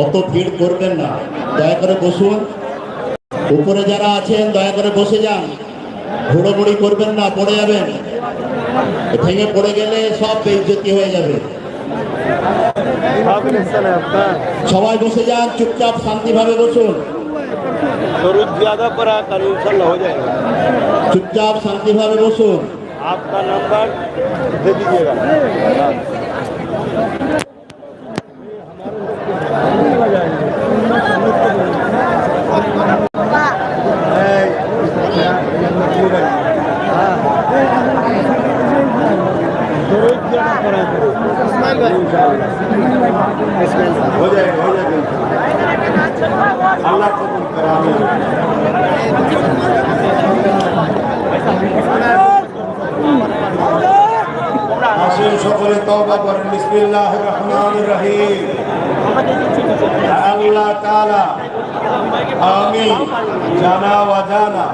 অত ভিড় করবেন না, দয়া করে বসুন। উপরে যারা আছেন দয়া করে বসে যান, ঘোরাঘুরি করবেন না, পড়ে যাবেন। ভেঙে পড়ে গেলে সব বেইজ্জতি হয়ে যাবে। সবাই বসে যান, চুপচাপ শান্তিভাবে বসুন। চুপচাপ শান্তিভাবে বসুন। आपका नंबर दे दीजिएगा। हो जाएगा अल्लाह कबूल करावे। আসুন সকলে তওবা করেন। বিসমিল্লাহির রহমানির রহিম। আল্লাহ তাআলা আমি জানা অজানা,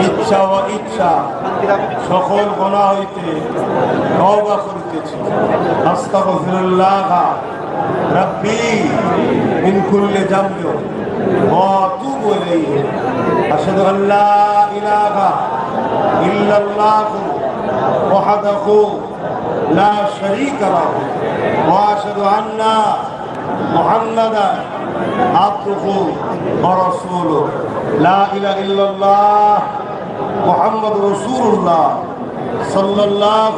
ইচ্ছা ও ইচ্ছা সকল গুনাহ হইতে তওবা করিতেছি। আস্তাগফিরুল্লাহ রাব্বি মিন কুল্লি যামবি ওয়া আতুবু ইলাইহি। আশহাদু আল্লা ইলাহা ইল্লাল্লাহু وحده لا شريك له واشهد ان محمدا عبده ورسوله لا اله الا الله محمد رسول الله صلى الله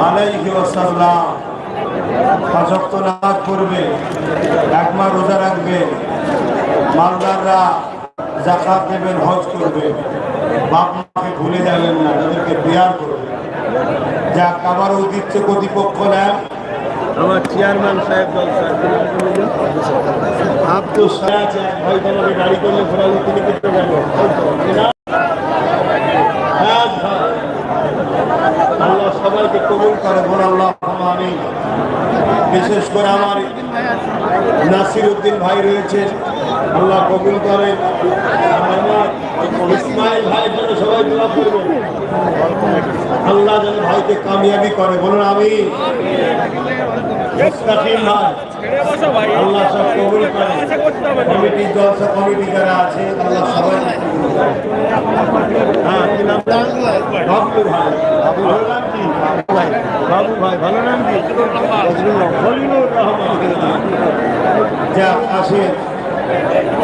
عليه وسلم। পাঁচওয়াক্ত নামাজ পড়বে, এক মাস রোজা রাখবে, মালদাররা যাকাত দেবেন, হজ করবে, বাপ মাকে ভুলে যাবেন না, তাদেরকে বিয়ার করবে। যাক, আবার উদ্দিচ্ছ কর্তৃপক্ষ নেন। আমার চেয়ারম্যান সাহেব আপ তো ভাই তোমাকে গাড়ি করলে ঘোরালে তিনি করতে পারবেন। আল্লাহ সবাইকে কবুল করে, বল আল্লাহ আমিন। বিশেষ করে আমার নাসির উদ্দিন ভাই রয়েছেন, আল্লাহ কবুল করেন। আমার ইসমাইল ভাইয়ের জন্য সবাই দোয়া করবেন, আল্লাহ যেন ভাইকে কামিয়াবি করে, বলুন আমিন। মুস্তাকিম ভাই, আল্লাহ সব কবুল করে। কমিটি, জলসা কমিটি যারা আছে, আল্লাহ সবাই। হ্যাঁ, কি নাম? বাবু ভাই। ভালো নাম কি? বাবু ভাই, ভালো নাম কি? ফজলুর রহমান। যাক, আসেন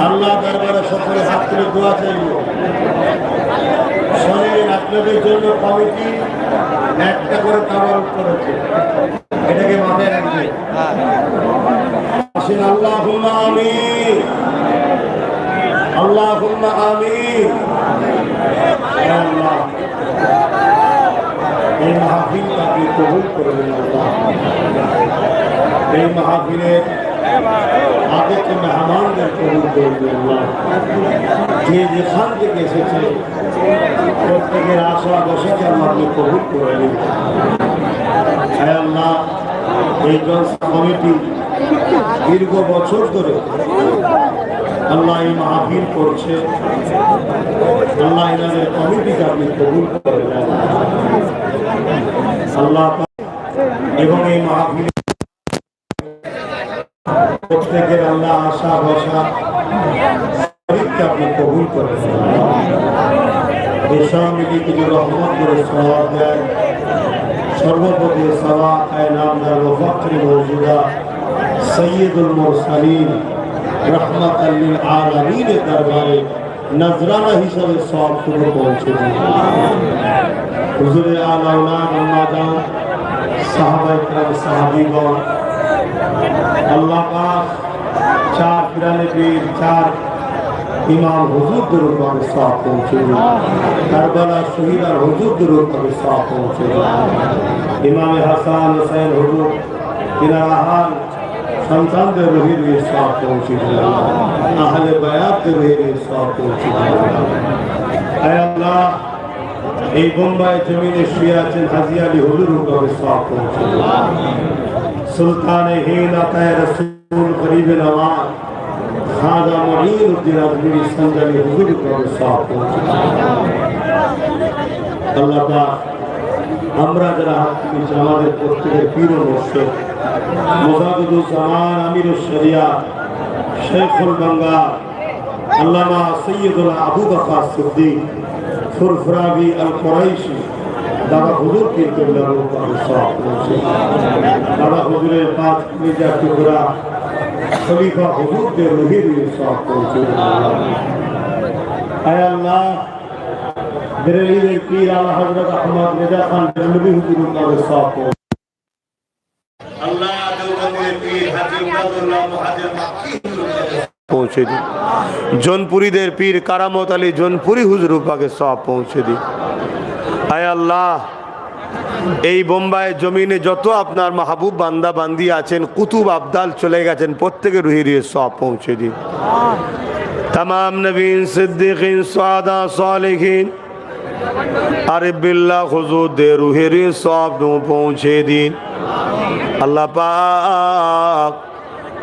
আল্লাহ দরবারে সকলে হাত তুলে দোয়া চাইব। শোনেন, আপনাদের জন্য কমিটি একটা করে তাওয়ারুক করেছে, এটাকে মাথায় রাখবে। আসেন, আল্লাহুম্মা আমিন, আল্লাহুম্মা আমিন। আল্লাহ এই মাহফিলকে আপনি কবুল করবেন। আল্লাহ এই মাহফিলের আগত মেহমানদের কবুল করবেন। আল্লাহ যে যেখান থেকে এসেছে প্রত্যেকের আশা বসাকে আল্লাহ আপনি কবুল করে নিন। আল্লাহ এই জলসা কমিটি দীর্ঘ বছর ধরে আল্লাহ এই মাহফিল করছে, আল্লাহ এনাদের কমিটিকে আপনি কবুল করে দেন আল্লাহ। এবং এই মাহফিল প্রত্যেকের আল্লাহ আশা বসা আপনি কবুল করে দেন। দেশা মিলি কিছু রহমত করে সওয়াব দেন। সর্বপ্রতি সাওয়া নামদার ও ফখরি মওজুদা সৈয়দুল মুরসালিন রহমাতাল লিল আলামিনের দরবারে নজরানা হিসাবে সওয়াব করে পৌঁছে দিন। হুজুরে আলা ওলাদ আম্মাদান সাহাবায়ে کرام সাহাবীগণ, আল্লাহ পাক চার পিরানে পীর, চার ইমাম হুজুরদের উপরে সওয়াব পৌঁছে দিন। কারবালা শহীদ আর হুজুরদের উপরে সওয়াব পৌঁছে দিন। ইমাম হাসান হুসাইন হুজুর তিনার সন্তানদের রুহে সওয়াব পৌঁছে দিন। আহলে বায়াতের রুহে সওয়াব পৌঁছে দিন। আয় আল্লাহ, এই বোম্বাই জমিনে শুয়ে আছেন হাজী আলী হুজুর উপরে সওয়াব পৌঁছে দিন। সুলতানে হিন্দ আতায়ে রাসূল গরিবে নওয়াজ খাজা মুঈনুদ্দিন আজমিরি সঞ্জালি হুজুর উপরে সওয়াব পৌঁছে দিন। আল্লাহ পাক আমরা যারা হাত তুলেছি আমাদের প্রত্যেকের পীর ও মুর্শিদ মুজাদ্দিদুজ্জামান আমিরুশ শরিয়াত শেখুল বাংলা আল্লামা সৈয়দুল আবু বকর সিদ্দিক ফুরফুরাবি আল কুরাইশি দাদা হুজুর কে কেবলার উপর সওয়াব পৌঁছে দাদা হুজুরের পাঁচ মিজাজ টুকরা খলিফা হুজুরদের রুহের সওয়াব পৌঁছে আয় আল্লাহ দিল্লির পীর আলা হযরত আহমদ রেজা খান দেলবি হুজুরের উপর সওয়াব পৌঁছে আল্লাহ দেওবন্দের পীর হাজী ইমদাদুল্লাহ মুহাজির মাক্কি পৌঁছে দিন। জোনপুরীদের পীর কারামত আলী জোনপুরি হুজুর পাকে সব পৌঁছে দিন। আয় আল্লাহ, এই বোম্বাই জমিনে যত আপনার মাহবুব বান্দা বান্দি আছেন, কুতুব আবদাল চলে গেছেন, প্রত্যেকের রুহির সব পৌঁছে দিন। तमाम नबीन सिद्दीकीन सुआदा सालिहीन आरिफ बिल्लाह हुजूर दे रूहेर सवाब পৌঁছে দিন। আল্লাহ পাক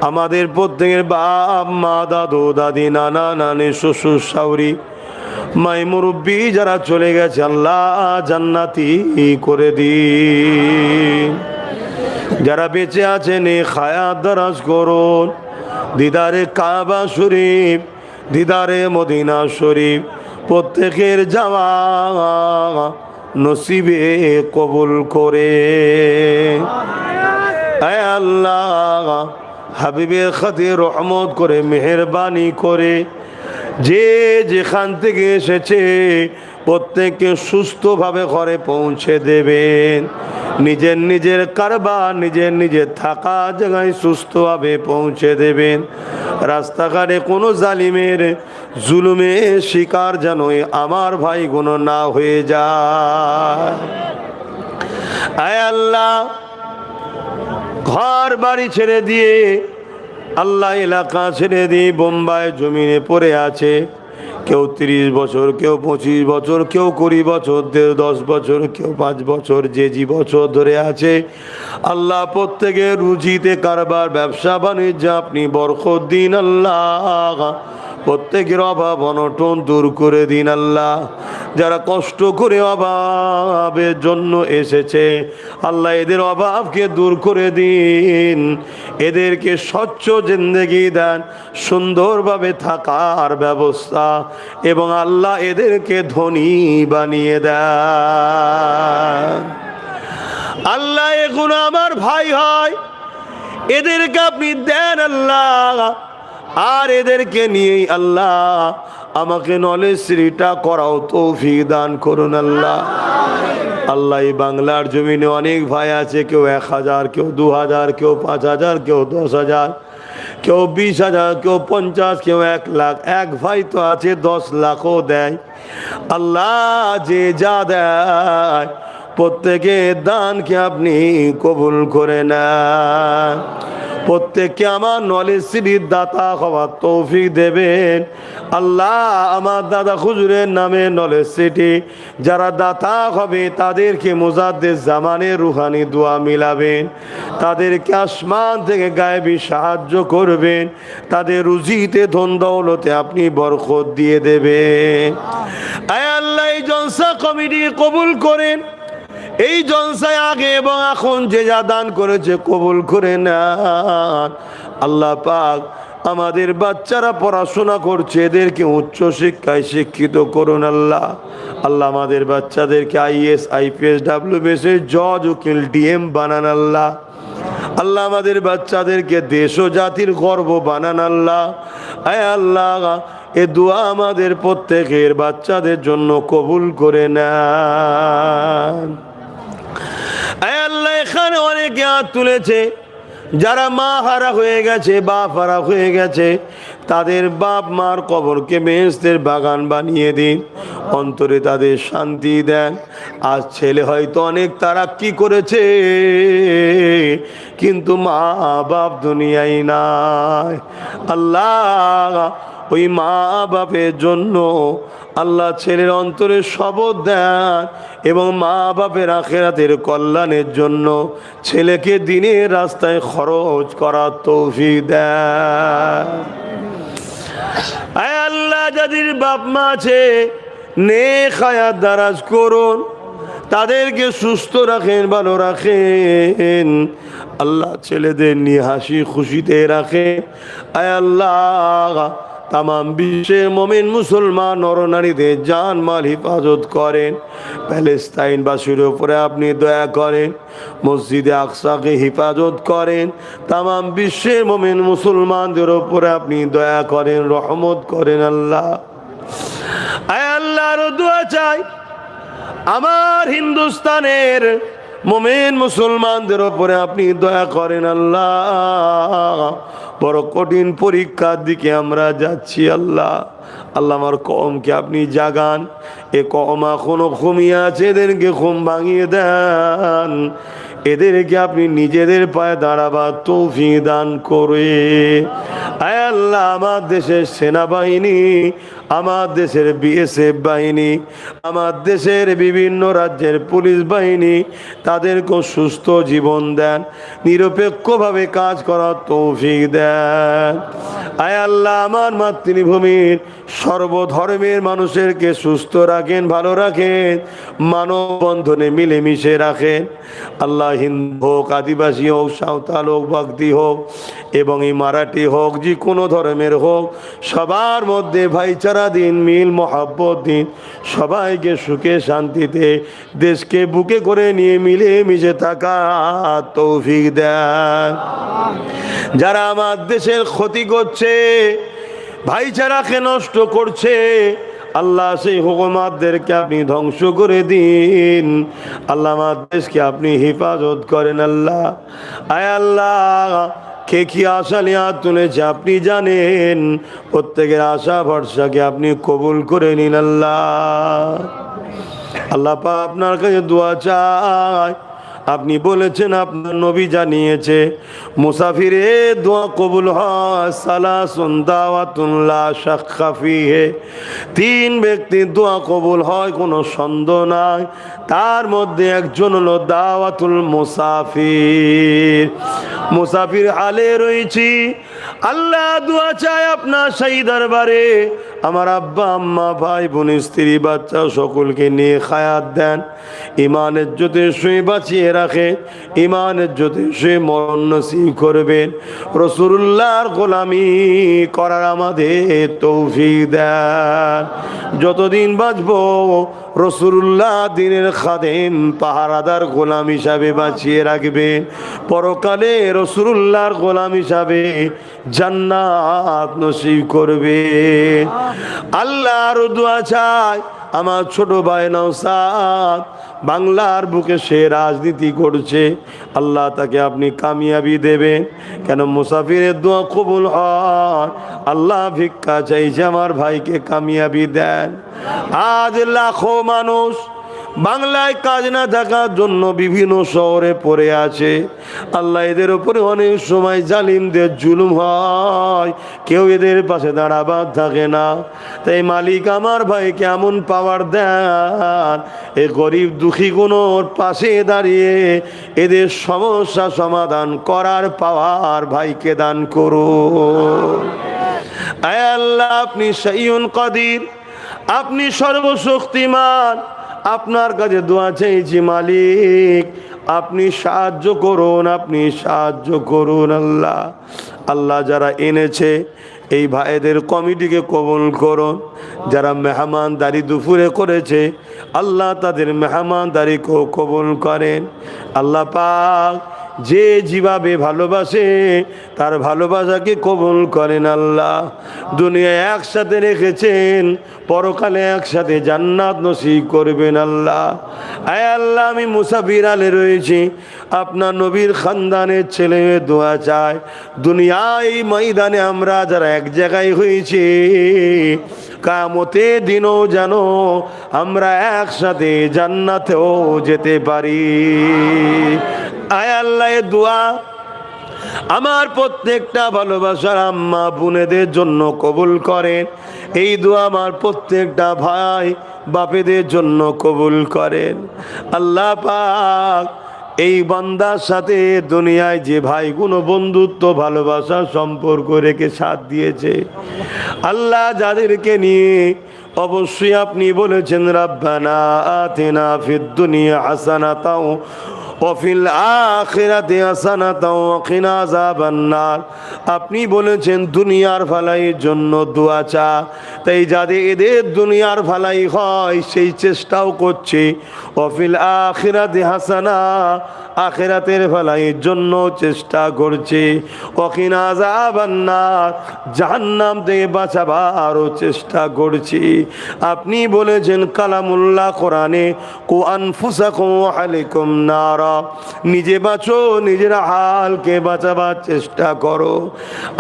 আমাদের প্রত্যেকের বাপ মা দাদু দাদি নানা নানি শ্বশুর শাশুড়ি মাই মুরব্বী যারা চলে গেছে আল্লাহ জান্নাতি করে দিন। যারা বেঁচে আছেন এই হায়াত দারাজ করুন। দিদারে কাবা শরীফ, দিদারে মদিনা শরীফ প্রত্যেকের যাওয়া নসিবে কবুল করে। আয় আল্লাহ, হাবিবের খাতির রহমত করে মেহেরবানি করে যে যেখান থেকে এসেছে প্রত্যেককে সুস্থভাবে ঘরে পৌঁছে দেবেন। নিজের নিজের কারবার নিজের নিজের থাকা জায়গায় সুস্থভাবে পৌঁছে দেবেন। রাস্তাঘাটে কোনো জালিমের জুলুমের শিকার যেন আমার ভাইগুলো না হয়ে যায়। আয় আল্লাহ, ঘর বাড়ি ছেড়ে দিয়ে আল্লাহ এলাকা ছেড়ে দিয়ে বোম্বাই জমিনে পড়ে আছে। কেউ 30 বছর, কেউ 25 বছর, কেউ 20 বছর, কেউ 10 বছর, কেউ 5 বছর, যে বছর ধরে আছে আল্লাহ প্রত্যেকের রুজিতে কারবার ব্যবসা বাণিজ্য আপনি বরকত দিন। আল্লাহ প্রত্যেকের অভাব অনটন দূর করে দিন। আল্লাহ যারা কষ্ট করে অভাবের জন্য এসেছে আল্লাহ এদের অভাবকে দূর করে দিন। এদেরকে স্বচ্ছ জিন্দেগি দেন, সুন্দরভাবে থাকার ব্যবস্থা, এবং আল্লাহ এদেরকে ধনী বানিয়ে দেন। আল্লাহ এগুলো আমার ভাই হয়, এদেরকে আপনি দেন আল্লাহ। আর এদেরকে নিয়েই আল্লাহ আমাকে নলেজ শ্রীটা করাও তৌফিক দান করুন আল্লাহ। আল্লাহ এই বাংলার জমিনে অনেক ভাই আছে, কেউ 1000, কেউ 2000, কেউ 5000, কেউ 10,000, কেউ 20,000, কেউ 50, কেউ 1 লাখ। এক ভাই তো আছে 10 লাখও দেয়। আল্লাহ যে যা দেয় প্রত্যেকের দানকে আপনি কবুল করে নেন। প্রত্যেককে আমার নলেজ সিটির দাতা হওয়ার তৌফিক দেবেন আল্লাহ। আমার দাদা হুজুরের নামে নলেজ সিটি যারা দাতা হবে তাদেরকে মুজাদ্দিদ জামানের রুহানি দোয়া মিলাবেন, তাদেরকে আসমান থেকে গায়েবী সাহায্য করবেন, তাদের রুজিতে ধন দৌলতে আপনি বরকত দিয়ে দেবেন। আয় আল্লাহ এই জলসা কমিটি কবুল করেন। এই জলসায় আগে এবং এখন যে যা দান করেছে কবুল করে নেন আল্লাহ পাক। আমাদের বাচ্চারা পড়াশোনা করছে, এদেরকে উচ্চ শিক্ষায় শিক্ষিত করুন আল্লাহ। আল্লাহ আমাদের বাচ্চাদেরকে IAS, IPS, WBS জজ, উকিল, DM বানান আল্লাহ। আল্লাহ আমাদের বাচ্চাদেরকে দেশ ও জাতির গর্ব বানান আল্লাহ। আয় আল্লাহ এ দোয়া আমাদের প্রত্যেকের বাচ্চাদের জন্য কবুল করে নেন। আয় আল্লাহ এখানে অনেকে হাত তুলেছে যারা মা হারা হয়ে গেছে, বাপ হারা হয়ে গেছে, তাদের বাপ মার কবরকে বেহেশতের বাগান বানিয়ে দিন, অন্তরে তাদের শান্তি দেন। আজ ছেলে হয়তো অনেক তারাক্কি করেছে কিন্তু মা বাপ দুনিয়ায় নাই। আল্লাহ ওই মা বাপের জন্য আল্লাহ ছেলের অন্তরে শপথ দেন এবং মা বাপের আখিরাতের কল্যাণের জন্য ছেলেকে দিনের রাস্তায় খরচ করার তৌফিক দেন। আয় আল্লাহ যাদের বাপ মা আছে নেক হায়াত দারাজ করুন, তাদেরকে সুস্থ রাখেন, ভালো রাখেন আল্লাহ। ছেলেদের নিয়ে হাসি খুশিতে রাখেন আয় আল্লাহ। তামাম বিশ্বের মুমিন মুসলমান নরনারীদের জান মাল হিফাজত করেন। প্যালেস্তাইনবাসীর উপরে আপনি দয়া করেন, মসজিদে আকসাকে হিফাজত করেন। তামাম বিশ্বের মুমিন মুসলমানদের উপরে আপনি দয়া করেন, রহমত করেন আল্লাহ। আয় আল্লাহর দোয়া চাই আমার হিন্দুস্তানের মুমিন মুসলমানদের উপরে আপনি দয়া করেন আল্লাহ। বড় কঠিন পরীক্ষার দিকে আমরা যাচ্ছি আল্লাহ। আল্লাহ আমার কওমকে আপনি জাগান, এ কওম এখনো ঘুমিয়ে আছে, এদেরকে ঘুম ভাঙিয়ে দেন, এদেরকে আপনি নিজেদের পায়ে দাঁড়াবার তৌফিক দান করে। আয় আল্লাহ আমার দেশের সেনাবাহিনী, আমার দেশের বিএসএফ বাহিনী, আমার দেশের বিভিন্ন রাজ্যের পুলিশ বাহিনী, তাদেরকে সুস্থ জীবন দেন, নিরপেক্ষভাবে কাজ করার তৌফিক দেন। আয় আল্লাহ আমার মাতৃভূমির সর্বধর্মের মানুষেরকে সুস্থ রাখেন, ভালো রাখেন, মানব বন্ধনে মিলেমিশে রাখেন আল্লাহ। হিন্দু হোক, আদিবাসী হোক, সাঁওতাল হোক, ভক্তি হোক এবং এই মারাঠি হোক, যে কোনো ধর্মের হোক, সবার মধ্যে ভাইচারা দিন, মিল মহাব্বত দিন, সবাইকে সুখে শান্তিতে দেশকে বুকে করে নিয়ে মিলে মিশে থাকা তৌফিক দেন। যারা আমার দেশের ক্ষতি করছে, ভাইচারাকে নষ্ট করছে, আল্লাহ সেই হুকুমাতদেরকে আপনি ধ্বংস করে দিন আল্লাহ। আমার দেশকে আপনি হেফাজত করেন আল্লাহ। আয় আল্লাহ কে কি আশা নিয়ে হাত তুলেছে আপনি জানেন, প্রত্যেকের আশা ভরসাকে আপনি কবুল করে নিন আল্লাহ। আল্লাহ পাক আপনার কাছে দোয়া চাই, আপনি বলেছেন, আপনার নবী জানিয়েছে, মুসাফিরে দোয়া কবুল হয় সালাসুন দাওয়াতুন লা শাক্কা ফিহে। তিন ব্যক্তির দোয়া কবুল হয়, কোনো সন্দেহ নাই। তার মধ্যে একজন হলো দাওয়াতুল মুসাফির। মুসাফির হালে রয়েছি, আল্লাহ দোয়া চায় আপনার সেই দরবারে, আমার আব্বা আম্মা ভাই বোন স্ত্রী বাচ্চা সকলকে নিয়ে খায়াত দেন, ইমানের জ্যোতি শুয়ে বাঁচিয়ে রাখে, ইমানের জ্যোতি শুয়ে মরণ নসিব করবেন, রাসূলুল্লাহর গোলামি করার আমাদের তৌফিক দেন। যতদিন বাঁচবো রাসূলুল্লাহ দিনের খাদেম পাহারাদার গোলাম হিসাবে বাঁচিয়ে রাখবেন, পরকালে রাসূলুল্লাহর গোলাম হিসাবে জান্নাত নসিব করবে। আল্লাহর দোয়া চাই আমার ছোট ভাই নওশাদ বাংলার বুকে সে রাজনীতি করছে, আল্লাহ তাকে আপনি কামিয়াবি দেবেন। কেন মুসাফিরের দোয়া কবুল হয়, আল্লাহ ভিক্ষা চাইছে আমার ভাইকে কামিয়াবি দেন। আজ লাখো মানুষ বাংলায় কাজ না থাকার জন্য বিভিন্ন শহরে পড়ে আছে, আল্লাহ এদের উপরে অনেক সময় জালিমদের জুলুম হয়, কেউ এদের পাশে দাঁড়াবার থাকে না। তাই মালিক আমার ভাইকে এমন পাওয়ার দেন, এই গরিব দুঃখীগুলোর পাশে দাঁড়িয়ে এদের সমস্যা সমাধান করার পাওয়ার ভাইকে দান করুন। আয় আল্লাহ আপনি শাইউন কাদির, আপনি সর্বশক্তিমান, আপনার কাছে দোয়া চাইছি মালিক, আপনি সাহায্য করুন, আপনি সাহায্য করুন আল্লাহ। আল্লাহ যারা এনেছে এই ভাইদের কমিটিকে কবুল করুন, যারা মেহমানদারি দুপুরে করেছে আল্লাহ তাদের মেহমানদারিকেও কবুল করেন। আল্লাহ পাক যে যেভাবে ভালোবাসে তার ভালোবাসাকে কবুল করেন আল্লাহ। দুনিয়ায় একসাথে রেখেছেন, পরকালে একসাথে জান্নাত নসিব করবেন আল্লাহ। আয় আল্লাহ আমি মুসাফির হালে রয়েছি, আপনার নবীর খানদানের ছেলে দোয়া চায়, দুনিয়ায় ময়দানে আমরা যারা এক জায়গায় হয়েছি, কিয়ামতের দিনও যেন আমরা একসাথে জান্নাতেও যেতে পারি। আয় আল্লাহ দোয়া আমার প্রত্যেকটা ভালোবাসার আম্মা বোনেদের জন্য কবুল করেন, এই দোয়া আমার প্রত্যেকটা ভাই বাপেদের জন্য কবুল করেন। আল্লাহ পাক এই বান্দার সাথে দুনিয়ায় যে ভাইগুলো বন্ধুত্ব ভালোবাসা সম্পর্ক রেখে সাথ দিয়েছে, আল্লাহ যাদেরকে নিয়ে অবশ্যই আপনি বলেছেন রাব্বানা আতিনা ফিদ দুনিয়া হাসানাতাও ওয়া ফিল আখিরাতি হাসানাতাও ওয়া কিনা আযাবান নার। আপনি বলেছেন দুনিয়ার ভালাইয়ের জন্য দোয়া চা, তাই যাদের এদের দুনিয়ার ভালাই হয় সেই চেষ্টাও করছে। ওয়া ফিল আখিরাতি হাসানা, আখিরাতের ভালাইয়ের জন্য চেষ্টা করছে। ওয়া কিনা আযাবান নার, জাহান্নাম থেকে বাঁচাবারও চেষ্টা করছি। আপনি বলেছেন কালামুল্লাহ কোরআনে, কু আনফুসাকুম ওয়া আলাইকুম নারা, নিজে বাঁচো, নিজের হালকে বাঁচাবার চেষ্টা করো।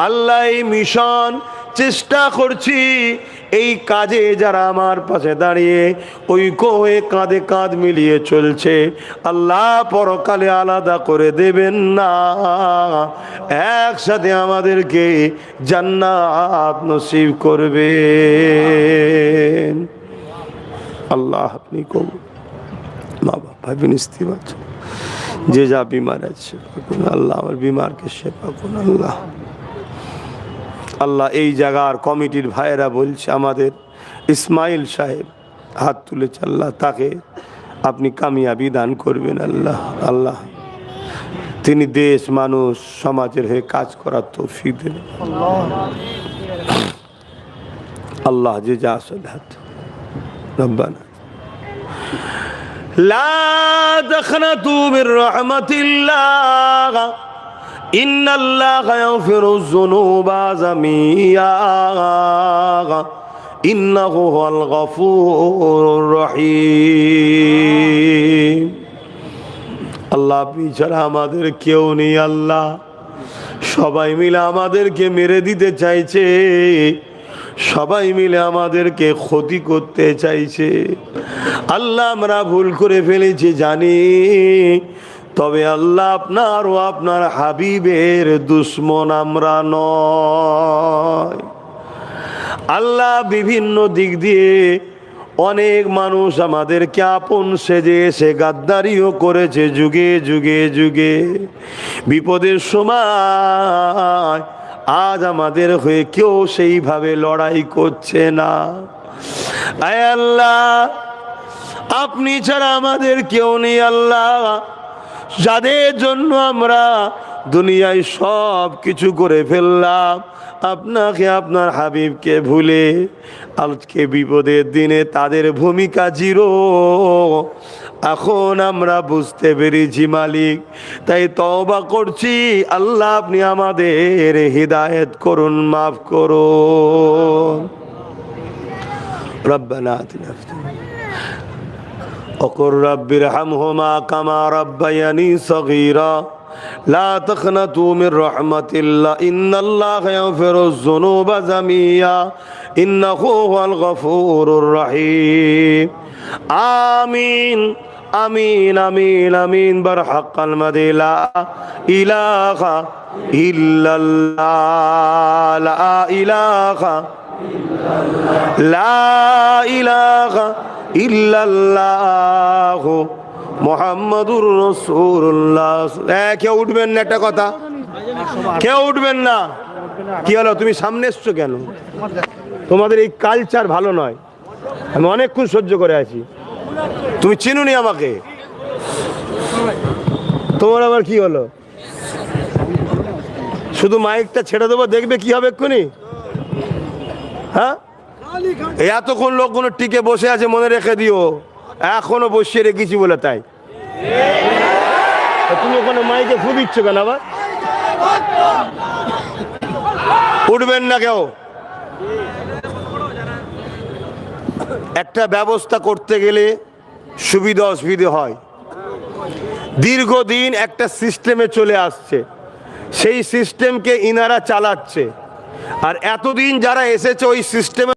আল্লাহ এই মিশন চেষ্টা করছি, এই কাজে যারা আমার পাশে দাঁড়িয়ে ঐক্য হয়ে কাঁধে কাঁধ মিলিয়ে চলছে, আল্লাহ পরকালে আলাদা করে দেবেন না, একসাথে আমাদেরকে জান্নাত নসিব করবেন। আল্লাহ আপনি কবুল। মা বাপ ভাই বোন স্ত্রী বাচ্চা যে যা বিমার আছে আল্লাহ আমার বিমারকে শেফা করুন। আল্লাহ আল্লাহ এই জায়গার কমিটির ভাইয়েরা বলছে, আমাদের ইসমাইল সাহেব হাত তুলেছে, আল্লাহ তাকে আপনি কামিয়াবি দান করবেন। আল্লাহ আল্লাহ তিনি দেশ মানুষ সমাজের হয়ে কাজ করার তৌফিক দেন। আল্লাহ যে যা আসলে হাত রব্বানা লা তাখনাতু মির রাহমাতিল্লাহ ইন্নাল্লাহা ইয়াগফিরুয যুনুবা জামিয়া ইন্নাহু হুয়াল গফুরুর রহিম। আল্লাহ আপনি ছাড়া আমাদের কেউ নেই। আল্লাহ সবাই মিলে আমাদেরকে মেরে দিতে চাইছে, সবাই মিলে আমাদেরকে ক্ষতি করতে চাইছে। আল্লাহ আমরা ভুল করে ফেলেছি জানি, তবে আল্লাহ আপনার ও আপনার হাবিবের দুশমন আমরা নয়। আল্লাহ বিভিন্ন দিক দিয়ে অনেক মানুষ আমাদেরকে আপন সেজে এসে গাদ্দারিও করেছে যুগে যুগে যুগে। বিপদের সময় আজ আমাদের হয়ে কেউ সেইভাবে লড়াই করছে না। আয় আল্লাহ আপনি ছাড়া আমাদের কেউ নেই। আল্লাহ যাদের জন্য আমরা দুনিয়ায় সব কিছু করে ফেললাম, আপনাকে আপনার হাবিবকে ভুলে, আজকে বিপদের দিনে তাদের ভূমিকা জিরো। এখন আমরা বুঝতে পেরেছি মালিক, তাই তওবা করছি। আল্লাহ আপনি আমাদের হিদায়াত করুন, মাফ করুন। রব্বানা আতিনা وقل رب ارحمهما كما ربياني صغيرا لا تقنطوا من رحمة الله إن الله يغفر الذنوب جميعا إنه هو الغفور الرحيم آمين آمين آمين آمين برحق المدي لا إله إلا الله لا إله لا إله ইল্লাল্লাহু মুহাম্মাদুর রাসূলুল্লাহ। কেউ উঠবেন না, একটা কথা, কেউ উঠবেন না। কি হলো, তুমি সামনে এসছো কেন? তোমাদের এই কালচার ভালো নয়। আমি অনেকক্ষণ সহ্য করে আছি, তুমি চিনুনি আমাকে, তোমার আবার কি হলো? শুধু মাইকটা ছেড়ে দেবো, দেখবে কি হবে এক্ষুনি। হ্যাঁ, এতক্ষণ লোকগুলো টিকে বসে আছে, মনে রেখে দিও, এখনো বসিয়ে রেখেছি বলে তাই। তুমি ওখানে মাইকে ফু দিচ্ছ কেন? আবার উঠবেন না কেউ। একটা ব্যবস্থা করতে গেলে সুবিধা অসুবিধা হয়। দীর্ঘদিন একটা সিস্টেমে চলে আসছে, সেই সিস্টেমকে ইনারা চালাচ্ছে, আর এতদিন যারা এসেছে ওই সিস্টেমে